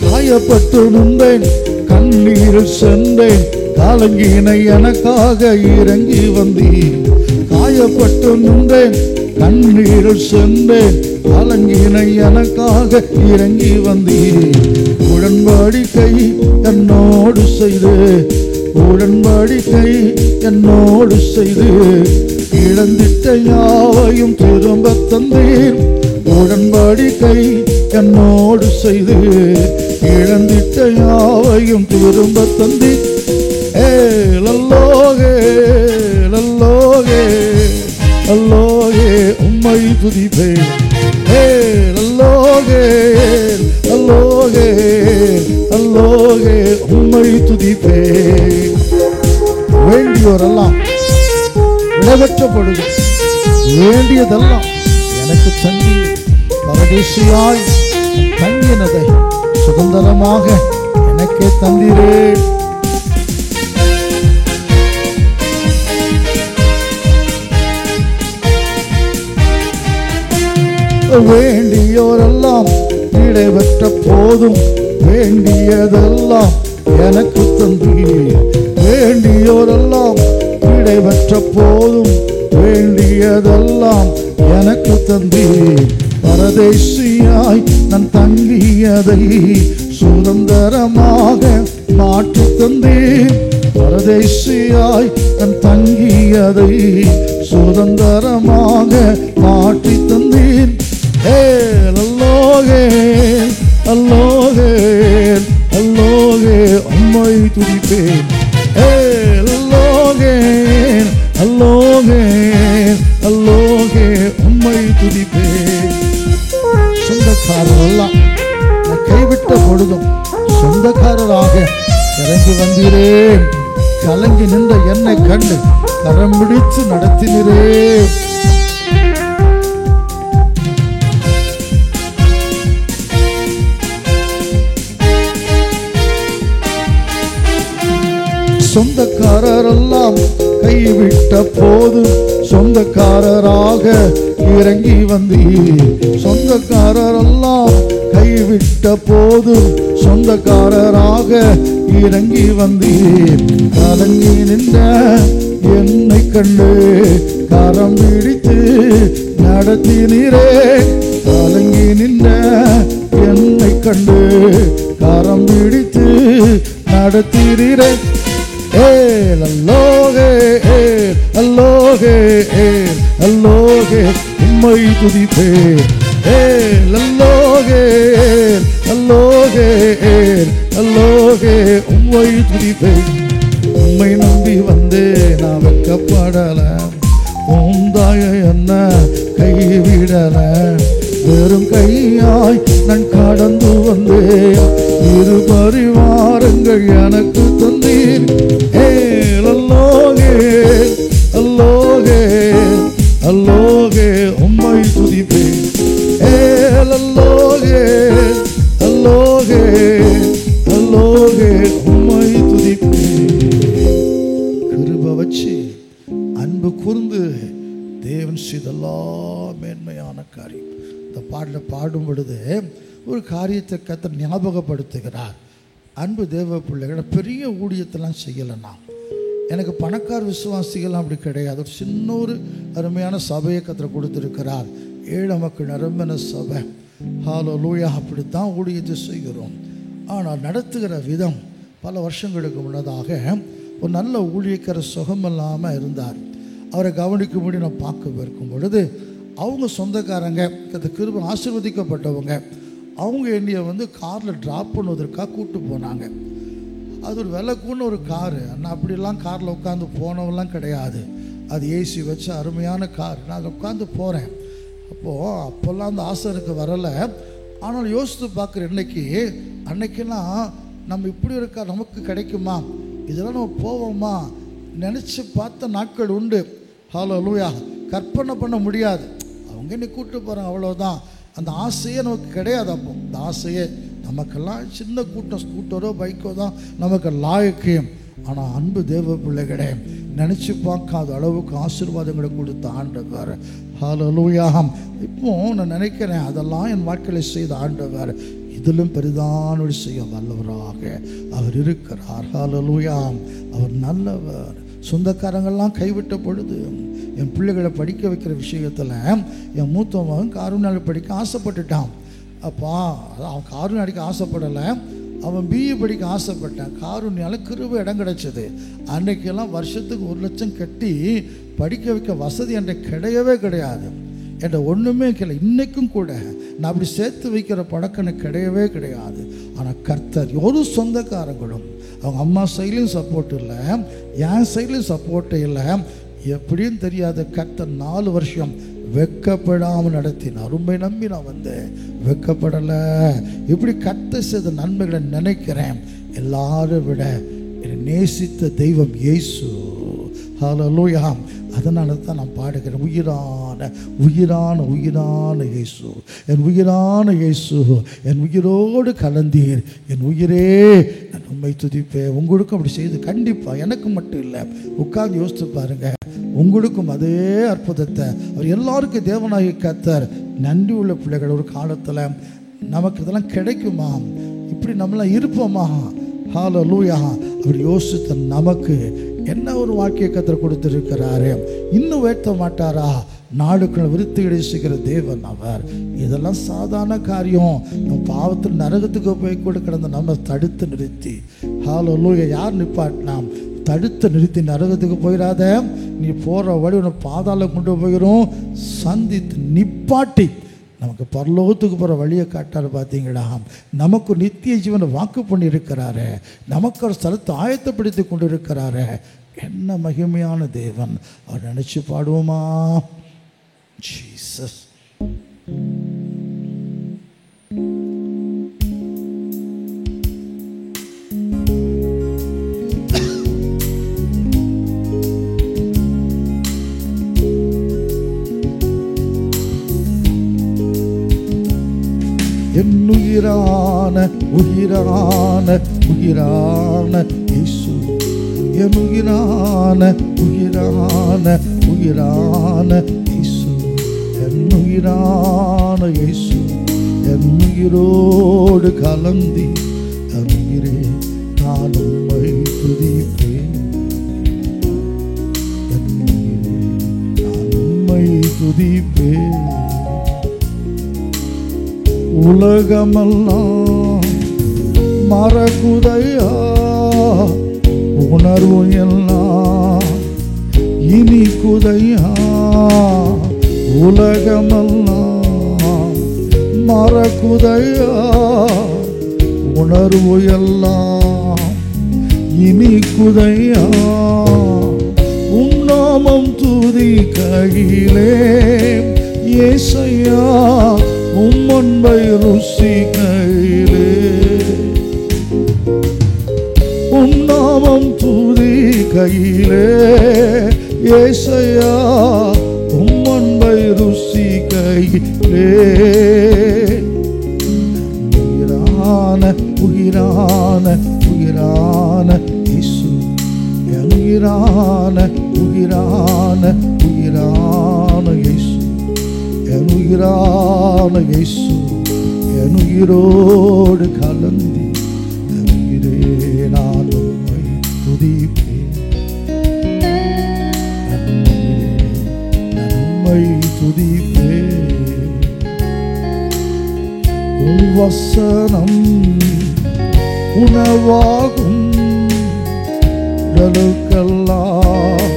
காயப்பட்டு நின்றேன், கண்ணீரில் சென்றேன், கலங்கினை எனக்காக இறங்கி வந்தீர். காயப்பட்டு நின்றேன், கண்ணீரில் சென்றேன், கலங்கினை எனக்காக இறங்கி வந்தீர். உடன்படிக்கை என்னோடு செய்து, உடன்படிக்கை என்னோடு செய்து, இழந்திட்ட யாவையும் திரும்ப தந்தீர். உடன்படிக்கை என்னோடு செய்து, இழந்திட்ட யாவையும் திரும்ப தந்தீர். லல்லோகே லல்லோகே லல்லோகே உம்மை துதிப்பேன். லல்லோகே லல்லோகே லல்லோகே உம்மை துதிப்பேன். வேண்டியோரெல்லாம் விளைவற்ற பொழுது வேண்டியதெல்லாம் எனக்கு தங்கி பரதேசியாய் தங்கினதை சுதந்திரமாக எனக்கே தந்தீரேன். வேண்டியோரெல்லாம் நிறைவேற்ற போதும் வேண்டியதெல்லாம் எனக்கு தந்தீர். வேண்டியோரெல்லாம் நிறைவேற்ற போதும் வேண்டியதெல்லாம் எனக்கு தந்தீர். பரதேசியாய் நான் தங்கியதை சுதந்திரமாக மாற்றி தந்தீர். பரதேசியாய் நான் தங்கியதை சுதந்திரமாக மாற்றி தந்தீர். அல்லோகே அல்லோகே அல்லோகே உம்மை துதிப்பேன். அல்லோகே அல்லோகே அல்லோகே உம்மை துதிப்பேன். சொந்தக்காரரெல்லாம் நான் கைவிட்ட பொழுதும் சொந்தக்காரராக இறங்கி வந்தீரேன். கலங்கி நின்ற என்னை கண்டு கரம் பிடித்து நடத்தினீரேன். சொந்தக்காரரெல்லாம் கைவிட்ட போது சொந்தக்காரராக இறங்கி வந்தீர். சொந்தக்காரரெல்லாம் கைவிட்ட போது சொந்தக்காரராக இறங்கி வந்தீர். கலங்கி நின்ற என்னை கண்டு கரம் பிடித்து நடத்தினீரே. கலங்கி நின்ற என்னை கண்டு கரம் பிடித்து நடத்தினீரே. அல்லோகே அல்லோகே அல்லோகே உம்மை துதிப்பேன். அல்லோகே அல்லோகே அல்லோகே உம்மை துதிப்பேன். உம்மை நம்பி வந்தே நான் வெட்கப்படல. உந்தாய என்ன கைவிடல. வெறும் கையாய் நான் கடந்து வந்தேன். இரு பரிவாரங்கள் எனக்கு தந்தீர். அல்லோகே அல்லோகே அல்லோகே உம்மை துதிப்பேன். அல்லோகே அல்லோகே அல்லோகே உம்மை துதிப்பேன். கிருபை வச்சு அன்பு கூர்ந்து தேவன் செய்தெல்லாம் மேன்மையான காரியம். இந்த பாடலை பாடும் பொழுது ஒரு காரியத்தை கர்த்தர் ஞாபகப்படுத்துகிறார். அன்பு தேவ பிள்ளைகளை பெரிய ஊழியத்தெல்லாம் செய்யலைன்னா, எனக்கு பணக்கார விசுவாசிகள்லாம் அப்படி கிடையாது. ஒரு சின்ன ஒரு அருமையான சபையை கர்த்தர் கொடுத்துருக்கிறார். ஏழை மக்கள் நிரம்பின சபை. ஹல்லேலூயா. அப்படித்தான் ஊழியத்தை செய்கிறோம். ஆனால் நடத்துகிற விதம் பல வருஷங்களுக்கு முன்னதாக ஒரு நல்ல ஊழியக்கார சுகமில்லாமல் இருந்தார். அவரை கவனிக்கும்படி நான் பார்க்க இருக்கும் பொழுது அவங்க சொந்தக்காரங்க கிருபை ஆசீர்வதிக்கப்பட்டவங்க அவங்க என்னைய காரில் ட்ராப் பண்ணுவதற்காக கூப்பிட்டு போனாங்க. அது ஒரு விலை கூட ஒரு காரு. நான் அப்படிலாம் காரில் உட்காந்து போனவெல்லாம் கிடையாது. அது ஏசி வச்ச அருமையான கார். நான் அதை உட்காந்து போகிறேன். அப்போல்லாம் அந்த ஆசை எனக்கு வரலை. ஆனால் யோசித்து பார்க்குற அன்னைக்கெல்லாம் நம்ம இப்படி இருக்கா, நமக்கு கிடைக்குமா, இதெல்லாம் நம்ம போவோமா நினச்சி பார்த்த நாட்கள் உண்டு. ஹல்லேலூயா. கற்பனை பண்ண முடியாது. அவங்க என்னை கூப்பிட்டு போகிறாங்க, அவ்வளோதான். அந்த ஆசையே நமக்கு கிடையாது. அப்போ இந்த ஆசையே நமக்கெல்லாம் சின்ன கூட்டம், ஸ்கூட்டரோ பைக்கோ தான் நமக்கு லாயக்கியம். ஆனால் அன்பு தேவ பிள்ளைகளே, நினச்சி பார்க்காத அளவுக்கு ஆசீர்வாதங்களை கொடுத்த ஆண்டவர். ஹல்லேலூயா. இப்போ நான் நினைக்கிறேன், அதெல்லாம் என் வாழ்க்கையில் செய்த ஆண்டவர் இதிலும் பெரிதான செய்ய வல்லவராக அவர் இருக்கிறார். ஹல்லேலூயா. அவர் நல்லவர். சொந்தக்காரங்கள்லாம் கைவிட்ட பொழுது என் பிள்ளைகளை படிக்க வைக்கிற விஷயத்தில் என் மூத்தவன் காரூனாடி படிக்க ஆசைப்பட்டுட்டான். அப்பா அவன் காரூனாடிக்கு ஆசைப்படலை. அவன் பிஏ படிக்க ஆசைப்பட்டான். காருண்யால கிருபை இடம் கிடைச்சது. அன்றைக்கெல்லாம் வருஷத்துக்கு 1 லட்சம் கட்டி படிக்க வைக்க வசதி அன்றைக்கு கிடையவே கிடையாது. என்கிட்ட ஒன்றுமே இல்லை. இன்றைக்கும் கூட நான் அப்படி சேர்த்து வைக்கிற பழக்கம் எனக்கு கிடையவே கிடையாது. ஆனால் கர்த்தர் ஒரு சொந்தக்காரங்களும் அவங்க அம்மா சைட்லையும் சப்போர்ட் இல்லை, என் சைட்லையும் சப்போர்ட்டு இல்லை. எப்படின்னு தெரியாத கர்த்தர் 4 வருஷம் வெக்கப்படாமல் நடத்தினார். உண்மை நம்பி நான் வந்தேன், வெக்கப்படலை. இப்படி கர்த்தர் செய்த நன்மைகளை நினைக்கிறேன். எல்லாரும் விட என்னை நேசித்த தெய்வம் இயேசு. ஹல்லேலூயா. அதனால தான் நான் பாடுகிறேன், உயிரான உயிரான உயிரான இயேசு, என் உயிரான இயேசு, என் உயிரோடு கலந்தீர், என் உயிரே நான் உண்மை துதிப்பேன். உங்களுக்கும் அப்படி செய்து கண்டிப்பாக, எனக்கு மட்டும் இல்லை, உட்கார்ந்து யோசித்து பாருங்க, உங்களுக்கும் அதே அற்புதத்தை அவர் எல்லாருக்கும் தேவனாகி கர்த்தர். நன்றி உள்ள பிள்ளைகள், ஒரு காலத்தில் நமக்கு இதெல்லாம் கிடைக்குமா, இப்படி நம்மளாம் இருப்போமா? ஹல்லேலூயா. அப்படி யோசித்த நமக்கு என்ன ஒரு வாழ்க்கையை கர்த்தர் கொடுத்திருக்கிறாரு. இன்னும் உயர்த்த மாட்டாரா? நாடுக்குள்ள விருத்தி செய்கிற தேவன் அவர். இதெல்லாம் சாதாரண காரியம். நம்ம பாவத்தில் நரகத்துக்கு போய் கூட கிடந்த நம்ம தடுத்து நிறுத்தி, ஹல்லேலூயா, யார் நிப்பாட்டினாம்? தடுத்து நிறுத்தி, நரகத்துக்கு போயிடாத, நீ போகிற வழி உன்னை பாதாளம் கொண்டு போயிடும் சந்தித்து நிப்பாட்டி நமக்கு பரலோகத்துக்கு போகிற வழியை காட்டாரு. பார்த்தீங்களா? நமக்கு நித்திய ஜீவனை வாக்கு பண்ணி இருக்கிறாரு. நமக்கு ஒரு ஸ்தலத்தை ஆயத்தப்படுத்தி கொண்டு இருக்கிறாரு. என்ன மகிமையான தேவன்! அவர் நினைச்சு பாடுவோமா? ஜீசஸ். என் உயிரான உயிரான உயிரான இயேசு, என் உயிரான உயிரான உயிரான இயேசு, என் உயிரான இயேசு, என் உயிரோடு கலந்தி என் உயிரே நான் உம்மை துதிப்பேன், என் உயிரே நான் உம்மை துதிப்பேன். உலகமெல்லாம் மறக்குதையா, உணர்வு எல்லாம் இனிக்குதையா. உலகமெல்லாம் மறக்குதையா, உணர்வு எல்லாம் இனிக்குதையா. உம் நாமம் துதிக்கையிலே இயேசையா, உம் அன்பை ருசிக்கையிலே, உம் நாமம் துதிக்கையிலே இயேசையா, உம் அன்பை ருசிக்கையிலே. உயிரான உயிரான உயிரான இயேசு, என் உயிரான உயிரான உயிரான இயேசு, என் உயிரான இயேசு, என் உயிரோடு கலந்தி என் உயிரே நான் உம்மை துதிப்பேன், என் உயிரே நான் உம்மை துதிப்பேன். உம் வசனம் உணவாகும், உடலுக்கெல்லாம்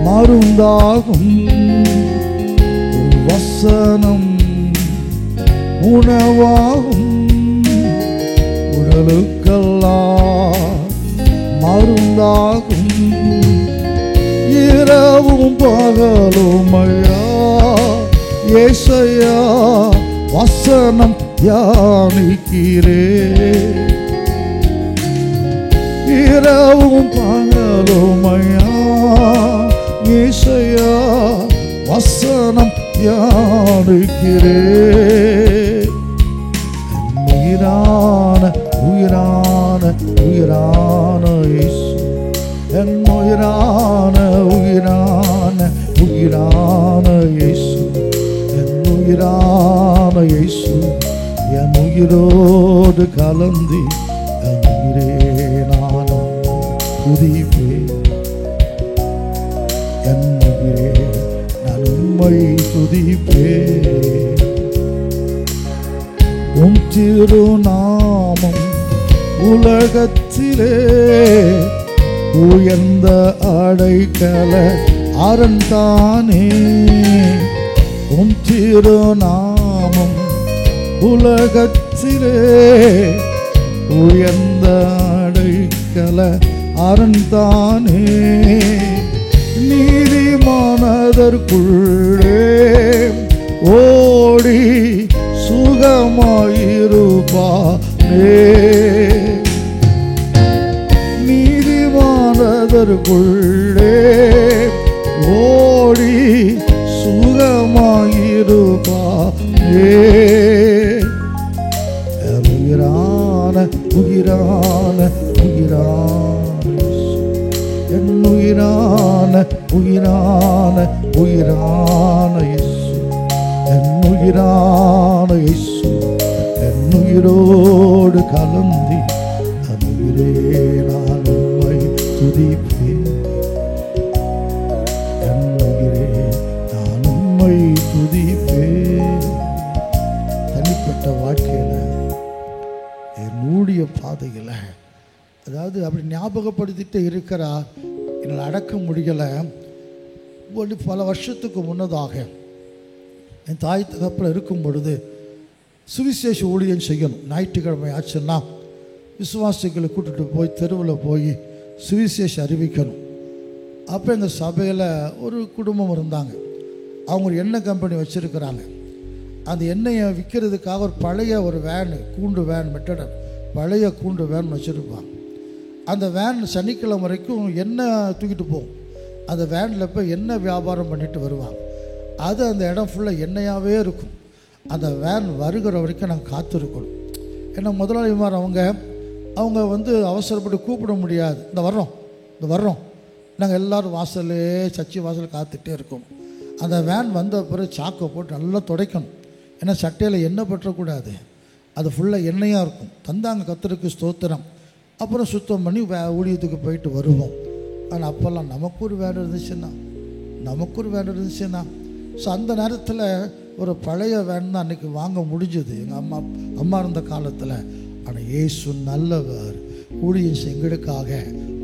மருந்தாகும். வசனம் உணவாகும், உடலுக்கெல்லாம் மருந்தாகும். இரவும் பகலும் ஐயா இயேசையா, வசனம் தியானிக்கிறே. இரவும் பகலும் ஐயா இயேசையா, வசனம் தியானிக்கிறே. உயிரான உயிரான உயிரான இயேசு, என் உயிரான உயிரான உயிரான இயேசு, என் உயிரான இயேசு, என் உயிரோடு கலந்தி என் உயிரே நானும் துதிப்பேன், என் உயிரே நான் உம்மை துதிப்பேன். உம் திருநாமம் உலகத்திலே உயர்ந்த அடைக்கல அரண் உம் திருநாமம் உலகத்திலே உயர்ந்த அடைக்கல அரண் நீதிமானதற்குள்ளே ஓடி சுகமாயிருப்பானே நீதிமானதற்குள்ளே ஓடி சுகமாயிருப்பானே உயிரான உயிரான உயிரான என் உயிரான உயிரான உயிரான இயேசு என் உயிரான இயேசு என் உயிரோடு கலந்தி என் உயிரே நான் உம்மை துதிப்பேன் என் உயிரே நான் உம்மை துதிப்பேன். தனிப்பட்ட வாழ்க்கையில் என்னுடைய பாதையில் அதாவது அப்படி ஞாபகப்படுத்திட்டு இருக்கிறார். என்னால் அடக்க முடியலை. பல வருஷத்துக்கு முன்னதாக என் தாய் தகப்பில் இருக்கும் பொழுது சுவிசேஷ ஊழியம் செய்யணும். ஞாயிற்றுக்கிழமை ஆச்சுன்னா விசுவாசிகளை கூட்டிகிட்டு போய் தெருவில் போய் சுவிசேஷம் அறிவிக்கணும். அப்போ எங்கள் சபையில் ஒரு குடும்பம் இருந்தாங்க. அவங்க ஒரு எண்ணெய் கம்பெனி வச்சுருக்கிறாங்க. அந்த எண்ணெயை விற்கிறதுக்காக ஒரு பழைய ஒரு வேன், கூண்டு வேன், மெட்டடர் பழைய கூண்டு வேன் வச்சுருப்பாங்க. அந்த வேன் சனிக்கிழமை வரைக்கும் எண்ணெய் தூக்கிட்டு போகும். அந்த வேனில் போய் எண்ணெய் வியாபாரம் பண்ணிட்டு வருவாங்க. அது அந்த இடம் ஃபுல்லாக எண்ணெயாகவே இருக்கும். அந்த வேன் வருகிற வரைக்கும் நாங்கள் காத்திருக்கணும். ஏன்னா முதலாளிமார் அவங்க அவசரப்பட்டு கூப்பிட முடியாது. இந்த வர்றோம் நாங்கள் எல்லோரும் வாசலே சர்ச்சி வாசல் காத்துட்டே இருக்கோம். அந்த வேன் வந்த பிறகு சாக்கை போட்டு நல்லா துடைக்கணும். ஏன்னா சட்டையில் எண்ணெய் பற்றக்கூடாது. அது ஃபுல்லாக எண்ணெயாக இருக்கும். தந்தாங்க கர்த்தருக்கு ஸ்தோத்திரம். அப்புறம் சுத்தம் பண்ணி ஊழியத்துக்கு போயிட்டு வருவோம். ஆனால் அப்போல்லாம் நமக்கு ஒரு வேலை இருந்துச்சுன்னா ஸோ அந்த நேரத்தில் ஒரு பழைய வேன் தான் அன்றைக்கி வாங்க முடிஞ்சது எங்கள் அம்மா இருந்த காலத்தில். ஆனால் இயேசு நல்லவர். ஊழியம் எங்களுக்காக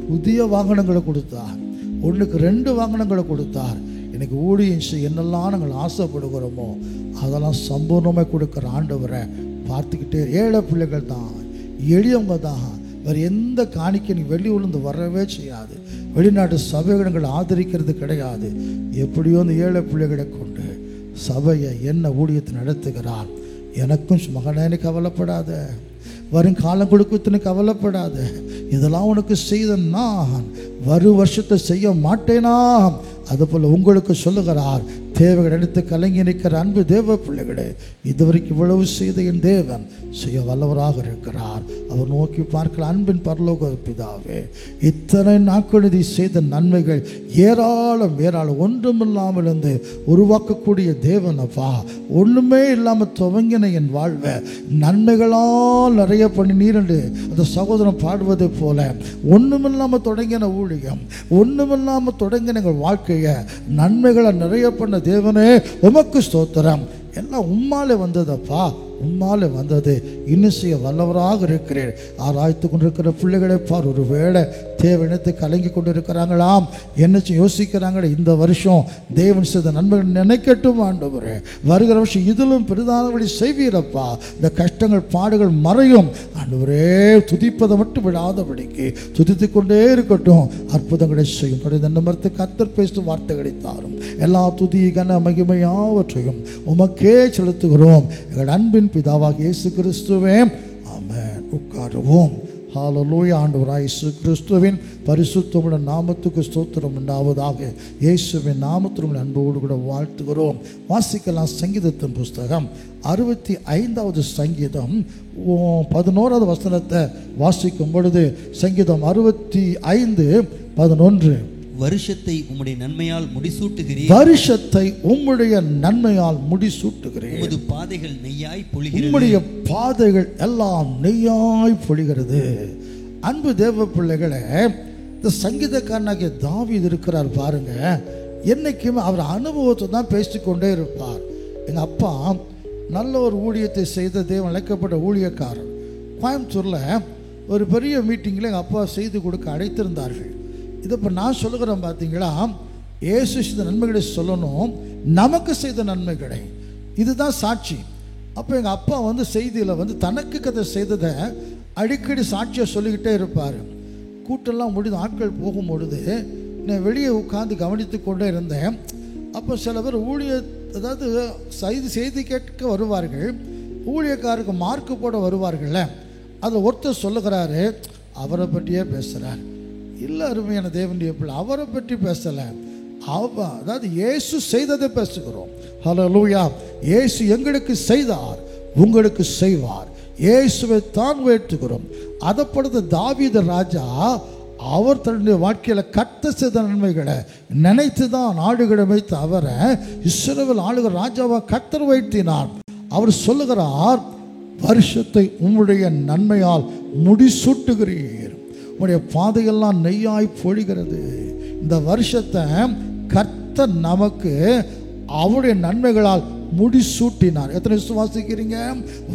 புதிய வாகனங்களை கொடுத்தார். 1க்கு 2 வாகனங்களை கொடுத்தார். எனக்கு ஊழியம் செய்ய என்னெல்லாம் நாங்கள் ஆசைப்படுகிறோமோ அதெல்லாம் சம்பூர்ணமாக கொடுக்குற ஆண்டவரை பார்த்துக்கிட்டே. ஏழை பிள்ளைகள் தான், எளியவங்க தான். வேறு எந்த காணிக்கை நீ வெளி உளுந்து வரவே செய்யாது. வெளிநாட்டு சபைகளை ஆதரிக்கிறது கிடையாது. எப்படியோ அந்த ஏழை பிள்ளைகளை கொண்டு சபையை என்ன ஊழியத்தை நடத்துகிறார். எனக்கும் மகனே கவலைப்படாத, வரும் காலம் கொடுக்குன்னு கவலைப்படாத. இதெல்லாம் உனக்கு செய்த நான் வருஷத்தை செய்ய மாட்டேனா? அதுபோல் உங்களுக்கு சொல்லுகிறார். தேவைகள் எடுத்து கலங்கி நிற்கிற அன்பு தேவ பிள்ளைகளே, இதுவரைக்கும் இவ்வளவு செய்த என் தேவன் செய்ய வல்லவராக இருக்கிறார். அவர் நோக்கி பார்க்கிற அன்பின் பரலோக பிதாவே, இத்தனை நாட்கள் செய்த நன்மைகள் ஏராளம் ஏராளம். ஒன்றுமில்லாமல் இருந்து உருவாக்கக்கூடிய தேவன் அப்பா, ஒன்றுமே இல்லாமல் துவங்கின என் வாழ்வை நன்மைகளால் நிறைய பண்ணினீர் என்று அந்த சகோதரன் பாடுவதை போல ஒன்றுமில்லாமல் தொடங்கின ஊழியம், ஒன்றுமில்லாமல் தொடங்கின எங்கள் வாழ்க்கையை நன்மைகளை நிறைய பண்ண தேவனே உமக்கு ஸ்தோத்திரம். எல்லாம் உம்மாலே வந்ததப்பா, உம்மாலே வந்தது. இன்னும் செய்ய வல்லவராக இருக்கிறேன். ஆராய்த்து கொண்டிருக்கிற பிள்ளைகளை பார், ஒரு வேளை தேவனத்தை கலங்கி கொண்டு இருக்கிறாங்களாம், என்ன யோசிக்கிறாங்களே. இந்த வருஷம் தேவன் செய்த நன்மைகள் நினைக்கட்டும் ஆண்டவரே. வருகிற வருஷம் இதிலும் பெரிதானபடி செய்வீரப்பா. இந்த கஷ்டங்கள் பாடுகள் மறையும் ஆண்டவரே. துதிப்பதை மட்டும் விடாதபடிக்கு துதித்து கொண்டே இருக்கட்டும். அற்புதங்களை செய்யும். தொடர்ந்து மறுத்து கர்த்தர் பேசும் வார்த்தைகளை தாரும். எல்லா துதி கன மகிமையாவற்றையும் உமக்கே செலுத்துகிறோம் எங்கள் அன்பின் பிதாவாக இயேசு கிறிஸ்துவே, ஆமென். உட்காருவோம். ஹல்லேலூயா. ஆண்டவராய் இயேசு கிறிஸ்துவின் பரிசுத்தமுள்ள நாமத்துக்கு ஸ்தோத்திரம் உண்டாவதாக. இயேசுவின் நாமத்திற்கு அன்போடு கூட வாழ்த்துகிறோம். வாசிக்கலாம். சங்கீதத்தின் புஸ்தகம் 65வது சங்கீதம் 11வது வசனத்தை வாசிக்கும் பொழுது, சங்கீதம் 65:11. வருஷத்தை உம்முடைய நன்மையால் முடிசூட்டுகிறீர். வருஷத்தை உம்முடைய நன்மையால் முடிசூட்டுகிறீர். உமது பாதைகள் நெய்யாய் பொழிகிறது. உம்முடைய பாதைகள் எல்லாம் நெய்யாய் பொழிகிறது. அன்பு தேவ பிள்ளைகளே, இந்த சங்கீதக்காரனாகிய தாவீது இருக்கிறார் பாருங்க. என்னைக்குமே அவர் அனுபவத்தை தான் பேசிக்கொண்டே இருப்பார். எங்க அப்பா நல்ல ஒரு ஊழியத்தை செய்த தேவன் அழைக்கப்பட்ட ஊழியக்காரர். கோயம்புத்தூர்ல ஒரு பெரிய மீட்டிங்கில் எங்கள் அப்பா செய்து கொடுக்க அழைத்திருந்தார்கள். இதை இப்போ நான் சொல்லுகிறேன் பார்த்தீங்களா, இயேசு செய்த நன்மைகளை சொல்லணும், நமக்கு செய்த நன்மைகளை, இதுதான் சாட்சி. அப்போ எங்கள் அப்பா செய்தியில் தனக்கு கதை செய்ததை அடிக்கடி சாட்சியாக சொல்லிக்கிட்டே இருப்பார். கூட்டெல்லாம் முடிந்து ஆட்கள் போகும்பொழுது நான் வெளியே உட்காந்து கவனித்து கொண்டே இருந்தேன். அப்போ சில பேர் அதாவது செய்தி கேட்க வருவார்கள், ஊழியக்காருக்கு மார்க்கு போட வருவார்கள்ல, அதில் ஒருத்தர் சொல்லுகிறாரு, அவரை பற்றியே பேசுகிறார். இல்லை அருமையான தேவனுடைய பிள்ளை, அவரை பற்றி பேசலை, அதாவது இயேசு செய்ததை பேசுகிறோம். ஹல்லேலூயா. இயேசு எங்களுக்கு செய்தார், உங்களுக்கு செய்வார். இயேசுவை தான் உயர்த்துகிறோம். அதை படுத்த தாவீது ராஜா அவர் தன்னுடைய வாழ்க்கையில் கர்த்தர் செய்த நன்மைகளை நினைத்து தான் ஆடுகளை வைத்து அவரை இஸ்ரவேல் ஆளுகிற ராஜாவாக கர்த்தர் வைத்தினார். அவர் சொல்லுகிறார், வருஷத்தை உம்முடைய நன்மையால் முடிசூட்டுகிறீர், உம்முடைய பாதையெல்லாம் நெய்யாய் பொழிகிறது. இந்த வருஷத்தை கர்த்தர் நமக்கு அவருடைய நன்மைகளால் முடிசூட்டினார். எத்தனை விசுவாசிக்கிறீங்க?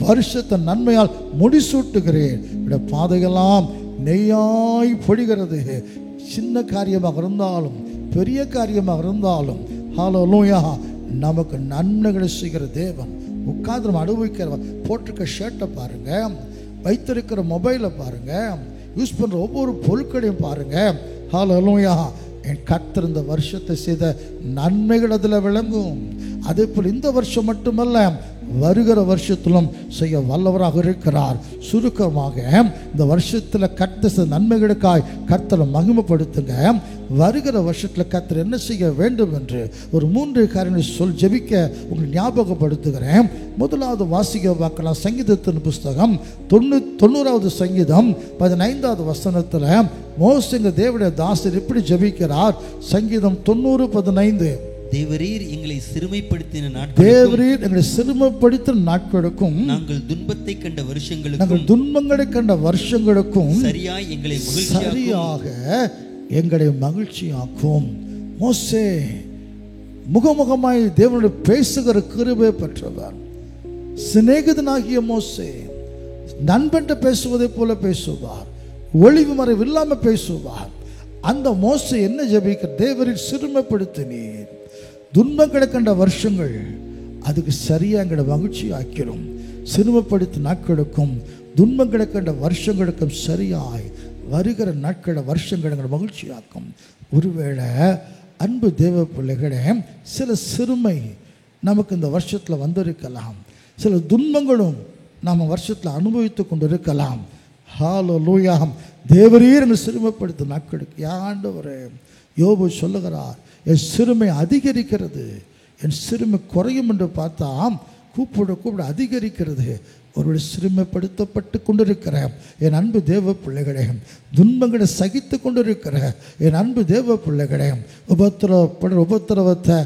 வருஷத்தை நன்மையால் முடிசூட்டுகிறேன், உடைய பாதையெல்லாம் நெய்யாய் பொழிகிறது. சின்ன காரியமாக இருந்தாலும் பெரிய காரியமாக இருந்தாலும் ஹல்லேலூயா, நமக்கு நன்மைகளை செய்கிற தேவன். உட்கார்ந்து நம்ம அனுபவிக்கிறவர். போட்டிருக்க ஷர்ட்டை பாருங்க, வைத்திருக்கிற மொபைலை பாருங்க, யூஸ் பண்ணுற ஒவ்வொரு பொருட்களையும் பாருங்க. ஹல்லேலூயா. என் கர்த்தர் இந்த வருஷத்தை செய்த நன்மைகள் அதில் விளங்கும். அதே போல் இந்த வருஷம் மட்டுமல்ல, வருகிற வருஷத்திலும் செய்ய வல்லவராக இருக்கிறார். சுருக்கமாக இந்த வருஷத்தில் கர்த்தர் நன்மைகளுக்காய் கர்த்தரை மகிமைப்படுத்துங்க. வருகிற வருஷத்தில் கர்த்தர் என்ன செய்ய வேண்டும் என்று ஒரு 3 காரியங்களை ஜெபிக்க உங்களுக்கு ஞாபகப்படுத்துகிறேன். முதலாவது வாசிக்க பார்க்கலாம். சங்கீதத்தின் புஸ்தகம் 90வது சங்கீதம் 15வது வசனத்தில் மோசே தேவனுடைய தாசர் இப்படி ஜெபிக்கிறார். சங்கீதம் 90:15. தேவரீர் எங்களை சிறுமைப்படுத்தின நாட்களுக்கும் நாங்கள் துன்பத்தை கண்ட வருஷங்களுக்கும் நாங்கள் துன்பங்களை கண்ட வருஷங்களுக்கும் சரியாக எங்களை மகிழ்ச்சியாக்கும். மோசே முகமுகமாய் தேவனுடைய பேசுகிற கிருபை பெற்றவர். சிநேகிதனாகிய மோசே நண்பன் பேசுவதை போல பேசுவார், ஒளிவு மறைவு இல்லாமல் பேசுவார். அந்த மோசே என்ன ஜெபிக்க, தேவரில் சிறுமைப்படுத்தினீர், துன்பங்களை கண்ட வருஷங்கள் அதுக்கு சரியாக எங்களை மகிழ்ச்சி ஆக்கிறோம். சிறுமைப்படுத்த நாட்களுக்கும் துன்பங்களை கண்ட வருஷங்களுக்கும் சரியாய் வருகிற நாட்களை வருஷங்களை எங்களை மகிழ்ச்சி ஆக்கும். ஒருவேளை அன்பு தேவ பிள்ளைகளே, சில சிறுமை நமக்கு இந்த வருஷத்தில் வந்திருக்கலாம், சில துன்பங்களும் நாம் வருஷத்தில் அனுபவித்து கொண்டு இருக்கலாம். ஹல்லேலூயா. தேவரீர் என்னை சிறுமைப்படுத்த நாட்களுக்கு ஆண்டவரே. யோபு சொல்லுகிறார், என் சிறுமை அதிகரிக்கிறது, என் சிறுமை குறையும் என்று பார்த்தா கூப்பிட கூப்பிட அதிகரிக்கிறது. ஒருவருடைய சிறுமைப்படுத்தப்பட்டு கொண்டிருக்கிற என் அன்பு தேவ பிள்ளைகளே, துன்பங்களை சகித்து கொண்டிருக்கிற என் அன்பு தேவ பிள்ளைகளே, உபத்திரவத்தை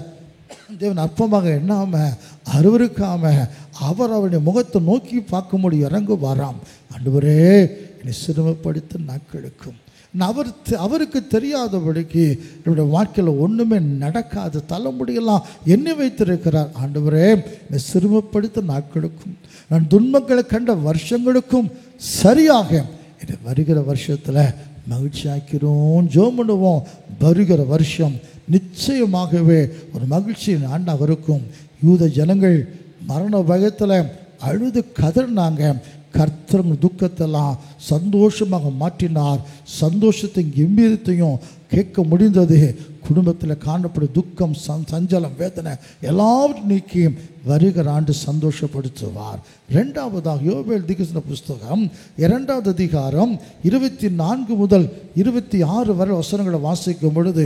தேவன் அற்பமாக எண்ணாம அருவருக்காம அவர் அவருடைய முகத்தை நோக்கி பார்க்கும்படி இறங்குவாராம். ஆண்டவரே, என்னை சிறுமைப்படுத்த நாட்களுக்கும் அவருக்கு தெரியாதபடிக்கு என்னுடைய வாழ்க்கையில் ஒன்றுமே நடக்காது, தலைமுடியெல்லாம் எண்ணி வைத்திருக்கிறார். ஆண்டவரே, என்னை சிறுமைப்படுத்த நாட்களுக்கும் நான் துன்பங்களை கண்ட வருஷங்களுக்கும் சரியாக என்னை வருகிற வருஷத்தில் மகிழ்ச்சி ஆக்கிறோம். ஜெபம் பண்ணுவோம். வருகிற வருஷம் நிச்சயமாகவே ஒரு மகிழ்ச்சியின் ஆண்டாக இருக்கும். யூத ஜனங்கள் மரண பயத்தில் அழுது கதறினாங்க. கர்த்தர் துக்கத்தெல்லாம் சந்தோஷமாக மாற்றினார். சந்தோஷத்தையும் கம்பீரத்தையும் கேட்க முடிந்தது. குடும்பத்தில் காணப்படும் துக்கம், சஞ்சலம், வேதனை எல்லாவற்றையும் நீக்கி வருகிற ஆண்டு சந்தோஷப்படுத்துவார். 2வதாக யோவேல் தீர்க்கதரிசன புஸ்தகம் 2வது அதிகாரம் 24 முதல் 26 வரை வசனங்களை வாசிக்கும் பொழுது,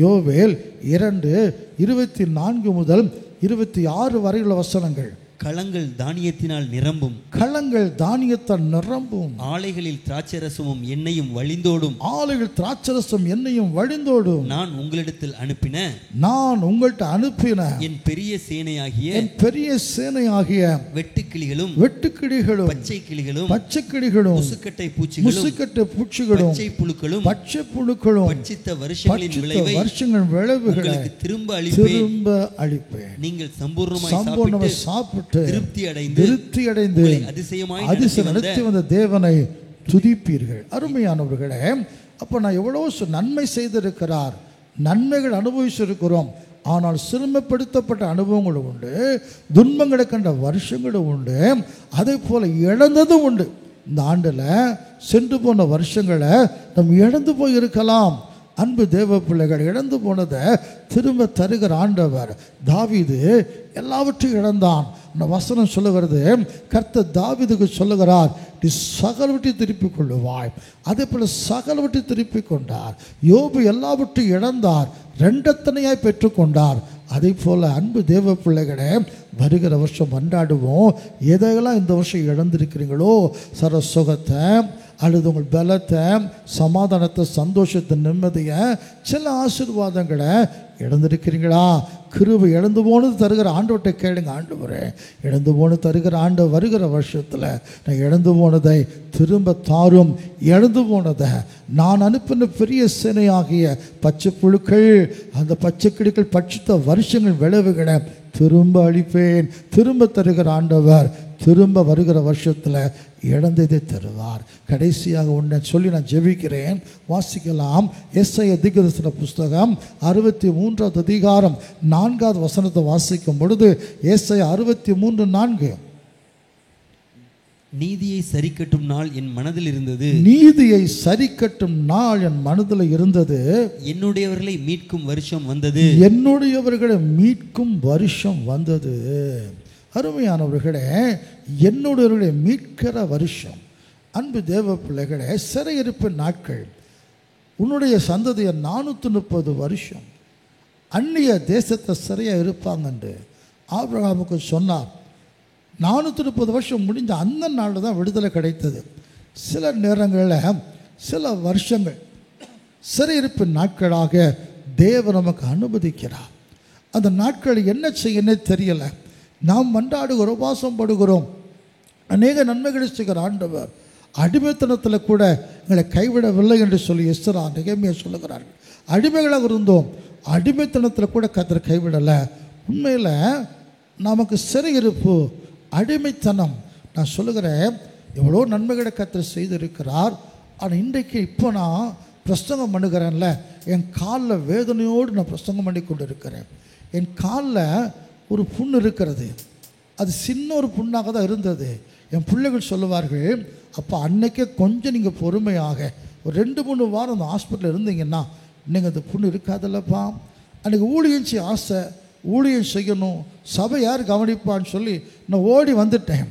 யோவேல் 2:24 முதல் 26 வரையுள்ள வசனங்கள். களங்கள் தானியத்தினால் நிரம்பும், களங்கள் தானியத்தால் நிரம்பும், ஆலைகளில் திராட்சரசமும் எண்ணெயும் வழிந்தோடும், ஆலைகள் திராட்சரசம் எண்ணெயும் வழிந்தோடும். நான் உங்களிடத்தில் அனுப்பின என் பெரிய சேனையாகிய வெட்டுக்கிளிகளும் பச்சை கிளிகளும் முசுக்கட்டை பூச்சிகளும் பச்சை புழுக்களும் பட்சித்த வருஷங்களின் விளைவுகளை திரும்ப அளிப்பேன். நீங்கள் சம்பூர்ணமாய் சாப்பிட்டு திருப்தி அடைந்து அதிசயம் நடத்தி வந்த தேவனை துதிப்பீர்கள். அருமையானவர்களே, அப்போ நான் எவ்வளோ நன்மை செய்திருக்கிறார், நன்மைகள் அனுபவிச்சிருக்கிறோம். ஆனால் சிறுமைப்படுத்தப்பட்ட அனுபவங்களும் உண்டு, துன்பங்களை கண்ட வருஷங்களும் உண்டு, அதே போல் இழந்ததும் உண்டு. இந்த ஆண்டில் சென்று போன வருஷங்களை நம்ம இழந்து போய் இருக்கலாம். அன்பு தேவ பிள்ளைகள், இழந்து போனதை திரும்ப தருகிற ஆண்டவர். தாவீது எல்லாவற்றையும் இழந்தான். அந்த வசனம் சொல்லுகிறது, கர்த்தர் தாவீதுக்கு சொல்லுகிறார், நீ சகலவற்றையும் திருப்பிக் கொள்ளுவாய். அதே போல் சகலவற்றையும் திருப்பிக் கொண்டார். யோபு எல்லாவற்றையும் இழந்தார், ரெண்டத்தனையாய் பெற்றுக்கொண்டார். அதே போல் அன்பு தேவ பிள்ளைகளே, வருகிற வருஷம் கொண்டாடுவோம். எதையெல்லாம் இந்த வருஷம் இழந்திருக்கிறீங்களோ, சர சுகத்தை அல்லது உங்கள் பலத்தை, சமாதானத்தை, சந்தோஷத்தை, நிம்மதியை, சில ஆசீர்வாதங்களை இழந்திருக்கிறீங்களா? கிருபை இழந்து போனது தருகிற ஆண்டவர்கிட்ட கேளுங்க. ஆண்டவரே, இழந்து போனது தருகிற ஆண்டு வருகிற வருஷத்தில் நான் இழந்து போனதை திரும்ப தாரும். இழந்து போனதை நான் அனுப்பின பெரிய சேனையாகிய பச்சை புழுக்கள், அந்த பச்சை கிடுக்கள் பட்சித்த வருஷங்கள் விளைவுகளை திரும்ப அளிப்பேன். திரும்ப தருகிற ஆண்டவர் திரும்ப வருகிற வருஷத்தில் இழந்ததை தருவார். கடைசியாக ஒன்றை சொல்லி நான் ஜெபிக்கிறேன். வாசிக்கலாம். எஸ்ஐயா தீர்க்கதரிசன புஸ்தகம் 63வது அதிகாரம் 4வது வசனத்தை வாசிக்கும் பொழுது, எஸ்ஐயா 63:4, நீதியை சரிக்கட்டும் நாள் என் மனதில் இருந்தது, நீதியை சரிக்கட்டும் நாள் என் மனதில் இருந்தது, என்னுடையவர்களை மீட்கும் வருஷம் வந்தது, என்னுடையவர்களை மீட்கும் வருஷம் வந்தது. அருமையானவர்களே, என்னுடையவர்களை மீட்கிற வருஷம். அன்பு தேவ பிள்ளைகளே, சிறையிருப்பு நாட்கள், உன்னுடைய சந்ததியை 430 வருஷம் அந்நிய தேசத்தை சிறையாக இருப்பாங்க என்று ஆபிரகாமுக்கு சொன்னார். 430 வருஷம் முடிஞ்ச அந்த நாளில் தான் விடுதலை கிடைத்தது. சில நேரங்களில் சில வருஷங்கள் சிறையிருப்பு நாட்களாக தேவன் நமக்கு அனுமதிக்கிறார். அந்த நாட்கள் என்ன செய்யனே தெரியலை. நாம் மன்றாடுகிறோம், உபவாசம் படுகிறோம், அநேக நன்மைகளை செய்கிற ஆண்டவர் அடிமைத்தனத்தில் கூட எங்களை கைவிடவில்லை என்று சொல்லி எஸ்தரா, நெகேமியா சொல்லுகிறார்கள். அடிமைகளாக இருந்தோம், அடிமைத்தனத்தில் கூட கர்த்தர் கைவிடலை. உண்மையில் நமக்கு சிறையிருப்பு, அடிமைத்தனம், நான் சொல்லுகிறேன், எவ்வளோ நன்மைகளை கர்த்தர் செய்திருக்கிறார். ஆனால் இன்றைக்கு இப்போ நான் பிரசங்கம் பண்ணுகிறேன்ல, என் காலில் வேதனையோடு நான் பிரசங்கம் பண்ணி கொண்டு இருக்கிறேன். என் காலில் ஒரு புண்ணு இருக்கிறது. அது சின்ன ஒரு புண்ணாக தான் இருந்தது. என் பிள்ளைகள் சொல்லுவார்கள், அப்போ அன்னைக்கே கொஞ்சம் நீங்கள் பொறுமையாக ஒரு 2-3 வாரம் அந்த ஹாஸ்பிட்டலில் இருந்தீங்கன்னா நீங்கள் அந்த புண்ணு இருக்காதில்லப்பா. அன்றைக்கி ஊழியம் செய்ய ஆசை, ஊழியம் செய்யணும், சபை யார் கவனிப்பான்னு சொல்லி நான் ஓடி வந்துட்டேன்.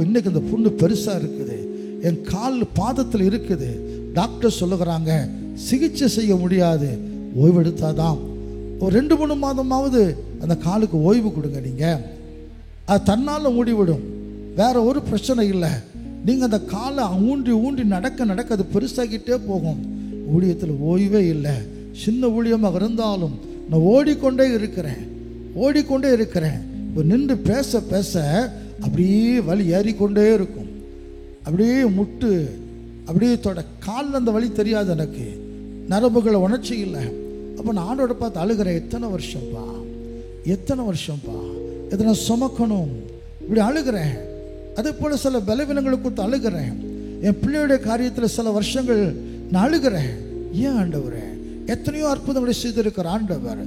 இன்றைக்கி அந்த புண்ணு பெருசாக இருக்குது, என் கால் பாதத்தில் இருக்குது. டாக்டர் சொல்லுகிறாங்க சிகிச்சை செய்ய முடியாது, ஓய்வெடுத்தாதான். ஒரு 2-3 மாதமாவது அந்த காலுக்கு ஓய்வு கொடுங்க. நீங்கள் அது தன்னால் மூடிவிடும், வேறு ஒரு பிரச்சனை இல்லை. நீங்கள் அந்த காலை ஊன்றி ஊன்றி நடக்க அது பெருசாகிட்டே போகும். ஊழியத்தில் ஓய்வே இல்லை. சின்ன ஊழியமாக இருந்தாலும் நான் ஓடிக்கொண்டே இருக்கிறேன். இப்போ நின்று பேச அப்படியே வலி ஏறிக்கொண்டே இருக்கும். அப்படியே முட்டு, அப்படியே காலில் அந்த வலி தெரியாது எனக்கு, நரம்புகளை உணர்ச்சி இல்லை. அப்போ நான் ஆண்டோட பார்த்து அழுகிறேன், எத்தனை வருஷம்ப்பா இதை நான் சுமக்கணும், இப்படி அழுகிறேன். அதே போல் சில பலவீனங்களை கொடுத்து அழுகிறேன். என் பிள்ளையுடைய காரியத்தில் சில வருஷங்கள் நான் அழுகிறேன். ஏன் ஆண்டவரே, எத்தனையோ அற்புதங்களை செய்திருக்கிற ஆண்டவர்,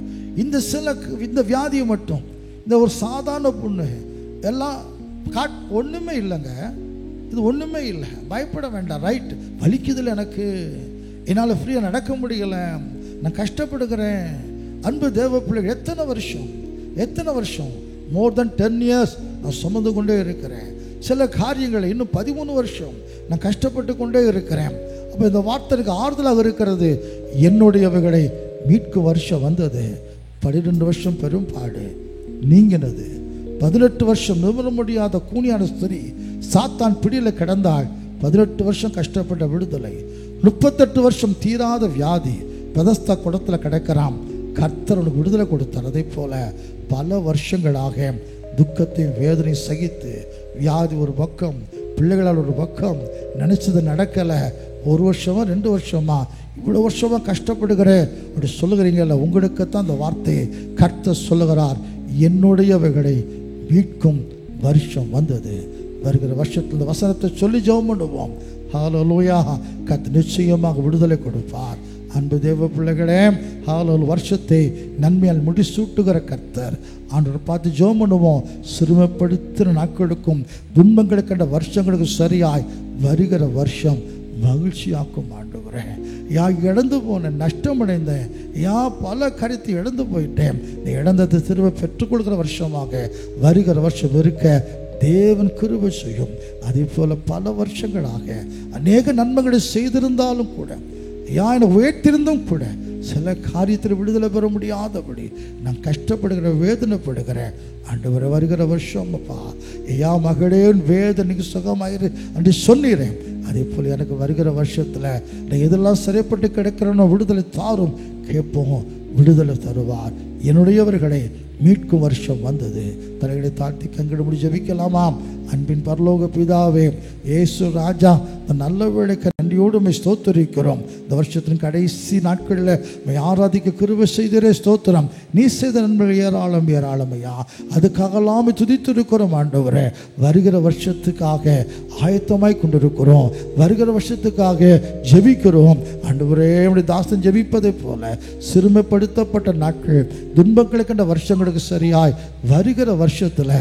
இந்த வியாதியை மட்டும், இந்த ஒரு சாதாரண புண்ணு எல்லாம் ஒன்றுமே இல்லைங்க, இது ஒன்றுமே இல்லை, பயப்பட வேண்டாம். ரைட், வலிக்குதில்லை எனக்கு, என்னால் ஃப்ரீயாக நடக்க முடியலை, நான் கஷ்டப்படுகிறேன். அன்பு தேவ பிள்ளைகள், எத்தனை வருஷம் மோர் தென் 10 years நான் சுமந்து கொண்டே இருக்கிறேன். சில காரியங்களை இன்னும் 13 வருஷம் நான் கஷ்டப்பட்டு கொண்டே இருக்கிறேன். அப்போ இந்த வார்த்தைக்கு ஆறுதலாக இருக்கிறது, என்னுடையவைகளை மீட்கும் வருஷம் வந்தது. 12 வருஷம் பெரும் பாடு நீங்கினது. 18 வருஷம் நிமிர முடியாத கூனியான ஸ்திரீ சாத்தான் பிடியில் கிடந்தாள். 18 வருஷம் கஷ்டப்பட்ட விடுதலை. 38 வருஷம் தீராத வியாதி, பெதஸ்தா குடத்தில் கிடக்கிறான். கர்த்தர் உனக்கு விடுதலை கொடுத்தார். அதே போல பல வருஷங்களாக துக்கத்தையும் வேதனையும் சகித்து, வியாதி ஒரு பக்கம், பிள்ளைகளால் ஒரு பக்கம், நினச்சது நடக்கலை, 1 வருஷமா 2 வருஷமா இவ்வளோ வருஷமாக கஷ்டப்படுகிறேன் அப்படி சொல்லுகிறீங்கல்ல, உங்களுக்குத்தான் அந்த வார்த்தையை கர்த்தர் சொல்லுகிறார், என்னுடையவைகளை மீட்கும் வருஷம் வந்தது. வருகிற வருஷத்தில் இந்த வசனத்தை சொல்லி ஜெபம் பண்ணுவோம். ஹalleluya. கர்த்தர் நிச்சயமாக விடுதலை கொடுப்பார். அன்பு தேவ பிள்ளைகளே, ஹalleluya, வருஷத்தை நன்மையால் முடிசூட்டுகிற கர்த்தர். ஆண்டவர் பார்த்து ஜெபம் பண்ணுவோம். சிறுமைப்படுத்துகிற நாட்களுக்கும் துன்பங்களுக்கு கண்ட வருஷங்களுக்கு சரியாய் வருகிற வருஷம் மகிழ்ச்சியாக்கும் ஆண்டவரே. யா இழந்து போனேன், நஷ்டமடைந்தேன், யா பல கருத்தை இழந்து போயிட்டேன், நீ இழந்ததை திரும்ப பெற்றுக் கொடுக்கிற வருஷமாக வருகிற வருஷம் இருக்க தேவன் கிருபை செய்யும். அதே போல பல வருஷங்களாக அநேக நன்மைகளை செய்திருந்தாலும் கூட, யா என்னை உயர்த்திருந்தும் கூட சில காரியத்தில் விடுதலை பெற முடியாதபடி நான் கஷ்டப்படுகிற வேதனைப்படுகிறேன். ஆண்டவரை வருகிற வருஷம் அப்பா, ஐயா மகளே வேதனைக்கு சுகமாயிரு என்று சொன்னீரேன். அதே போல் எனக்கு வருகிற வருஷத்தில் நான் எதெல்லாம் சிறைப்பட்டு கிடக்கிறேனோ விடுதலை தாரும் கேட்போம். விடுதலை தருவார். என்னுடையவர்களை மீட்கும் வருஷம் வந்தது. தலைகளை தாழ்த்தி கண்களை முடி ஜெபிக்கலாமாம். அன்பின் பரலோக பிதாவே, இயேசு ராஜா, நல்ல வேளைக்கு நன்றியோடு ஸ்தோத்திரிக்கிறோம். இந்த வருஷத்தின் கடைசி நாட்களில் ஆராதிக்க கிருபை செய்தரே ஸ்தோத்திரம். நீ செய்த நன்மைகள் ஏராளம் ஏராளம் ஐயா. அதுக்காகலாம் துதித்திருக்கிறோம் ஆண்டவரே. வருகிற வருஷத்துக்காக ஆயத்தமாய் கொண்டிருக்கிறோம். வருகிற வருஷத்துக்காக ஜெபிக்கிறோம் ஆண்டவரே. நம்முடைய தாசன் ஜெபிப்பதை போல சிறுமைப்படுத்தப்பட்ட நாட்கள், துன்பங்களை கண்ட வருஷங்களுக்கு சரியாய் வருகிற வருஷத்தில்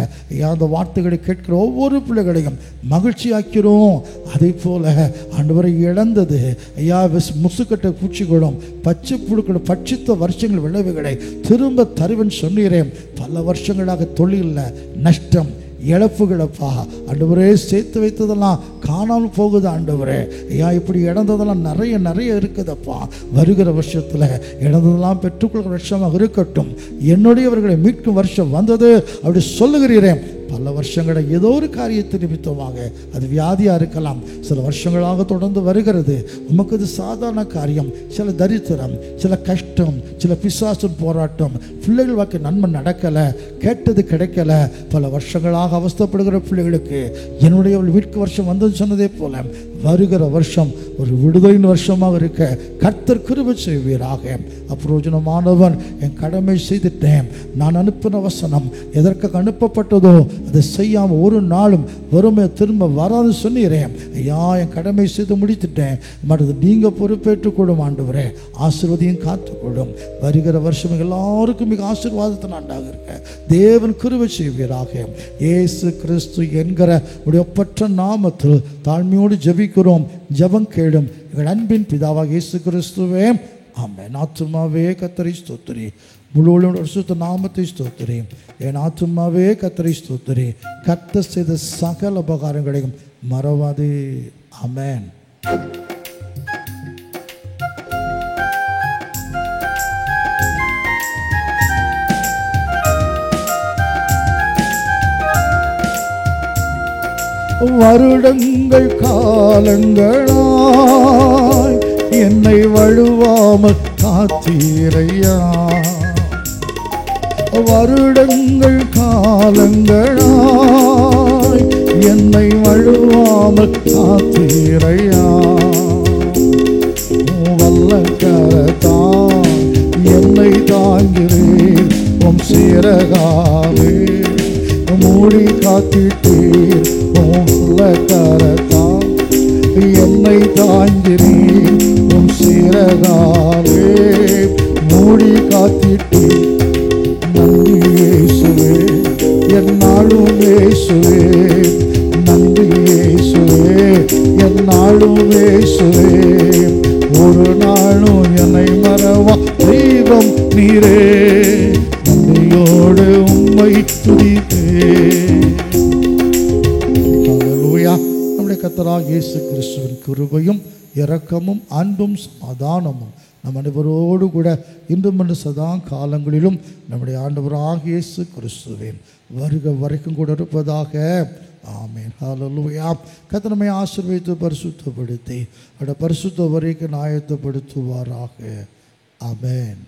அந்த வார்த்தைகளை கேட்கிற ஒவ்வொரு பிள்ளைகளையும் மகிழ்ச்சி ஆக்கிறோம். அதே போல ஆண்டவரை இழந்தது ஐயா முசுக்கட்ட பூச்சிகளும் பச்சை புழுக்களும் பட்சித்த வருஷங்கள் விளைவுகளை திரும்ப தருவன் சொன்னீரேன். பல வருஷங்களாக தொழிலில் நஷ்டம், இழப்புகளப்பா ஆண்டவரே, சேர்த்து வைத்ததெல்லாம் காணாமல் போகுது ஆண்டவரே. ஐயா இப்படி இழந்ததெல்லாம் நிறைய நிறைய இருக்குதப்பா. வருகிற வருஷத்தில் இழந்ததெல்லாம் பெற்றுக்கொள்கிற வருஷமாக இருக்கட்டும். என்னுடையவர்களை மீட்கும் வருஷம் வந்தது அப்படி சொல்லுகிறீரேன். பல வருஷங்கள ஏதோ ஒரு காரியத்தை நிமித்தமாக, அது வியாதியாக இருக்கலாம், சில வருஷங்களாக தொடர்ந்து வருகிறது. உமக்கு அது சாதாரண காரியம். சில தரித்திரம், சில கஷ்டம், சில பிசாசின் போராட்டம், பிள்ளைகள் வாக்கு நன்மை நடக்கலை, கேட்டது கிடைக்கல, பல வருஷங்களாக அவஸ்தைப்படுகிற பிள்ளைகளுக்கு என்னுடைய வீட்டு வருஷம் வந்தது சொன்னதே போல வருகிற வருஷம் ஒரு விடுதலின் வருஷமாக இருக்க கர்த்தர் கிருபை செய்வீராக. அப்பிரோஜனமானவன் என் கடமை செய்துட்டேன். நான் அனுப்பின வசனம் எதற்காக அனுப்பப்பட்டதோ அதை செய்யாமல் ஒரு நாளும் வறுமை திரும்ப வராது சொன்னீரேன். ஐயா என் கடமை செய்து முடித்துட்டேன். மற்றது நீங்கள் பொறுப்பேற்றுக் கொள்ளும் ஆண்டவரே. ஆசீர்வதியும் காத்துக்கொள்ளும். வருகிற வருஷம் எல்லாருக்கும் மிக ஆசீர்வாதத்தை நாண்டாக இருக்க தேவன் கிருபை செய்வீராக. இயேசு கிறிஸ்து என்கிற ஒப்பற்ற நாமத்தில் தாழ்மையோடு ஜெபிக்கிறோம். ஜெபம் கேளும் எங்கள் அன்பின் பிதாவாக இயேசு கிறிஸ்துவே, ஆமென். ஆத்துமாவே கர்த்தரை ஸ்தோத்திரி, முழு வருஷத்து நாமத்தை ஸ்தோத்திரி. என் ஆத்துமாவே கர்த்தரை ஸ்தோத்திரி, கர்த்தர் செய்த சகல உபகாரங்களையும் மறவாதே. ஆமென். வருடங்கள் காலங்களாய் என்னை வழுவாமல் காத்தீரையா. வருடங்கள் காலங்களாய் என்னை வழுவாமல் காத்தீரையா. வல்லக்கரத்தான் என்னை தாங்கிறேன், உம் சிறகாலே மூடி காத்திட்டீர். கரத்தான் என்னை தாங்கிறேன், உம் சிறகாலே மூடி காத்திட்டீர். நன்றி இயேசுவே, என்னாலும் இயேசுவே, நன்றி இயேசுவே, என்னாலும் இயேசுவே. ஒரு நாளும் என்னை மறவா தெய்வம் நீரே, நன்றியோடு உம்மை துதிப்பேன். நம்முடைய கர்த்தராகிய இயேசு கிறிஸ்துவின் கிருபையும் இரக்கமும் அன்பும் சமாதானமும் நம் அனைவரோடு கூட இன்றும் என்று சதா காலங்களிலும் நம்முடைய ஆண்டவராகிய இயேசு கிறிஸ்துவின் வருகை வரைக்கும் கூட இருப்பதாக. ஆமென். ஹல்லேலூயா. கர்த்தர் நம்மை ஆசீர்வதித்து பரிசுத்தப்படுத்தி அவருடைய பரிசுத்த வரைக்கும் ஆயத்தப்படுத்துவாராக. ஆமென்.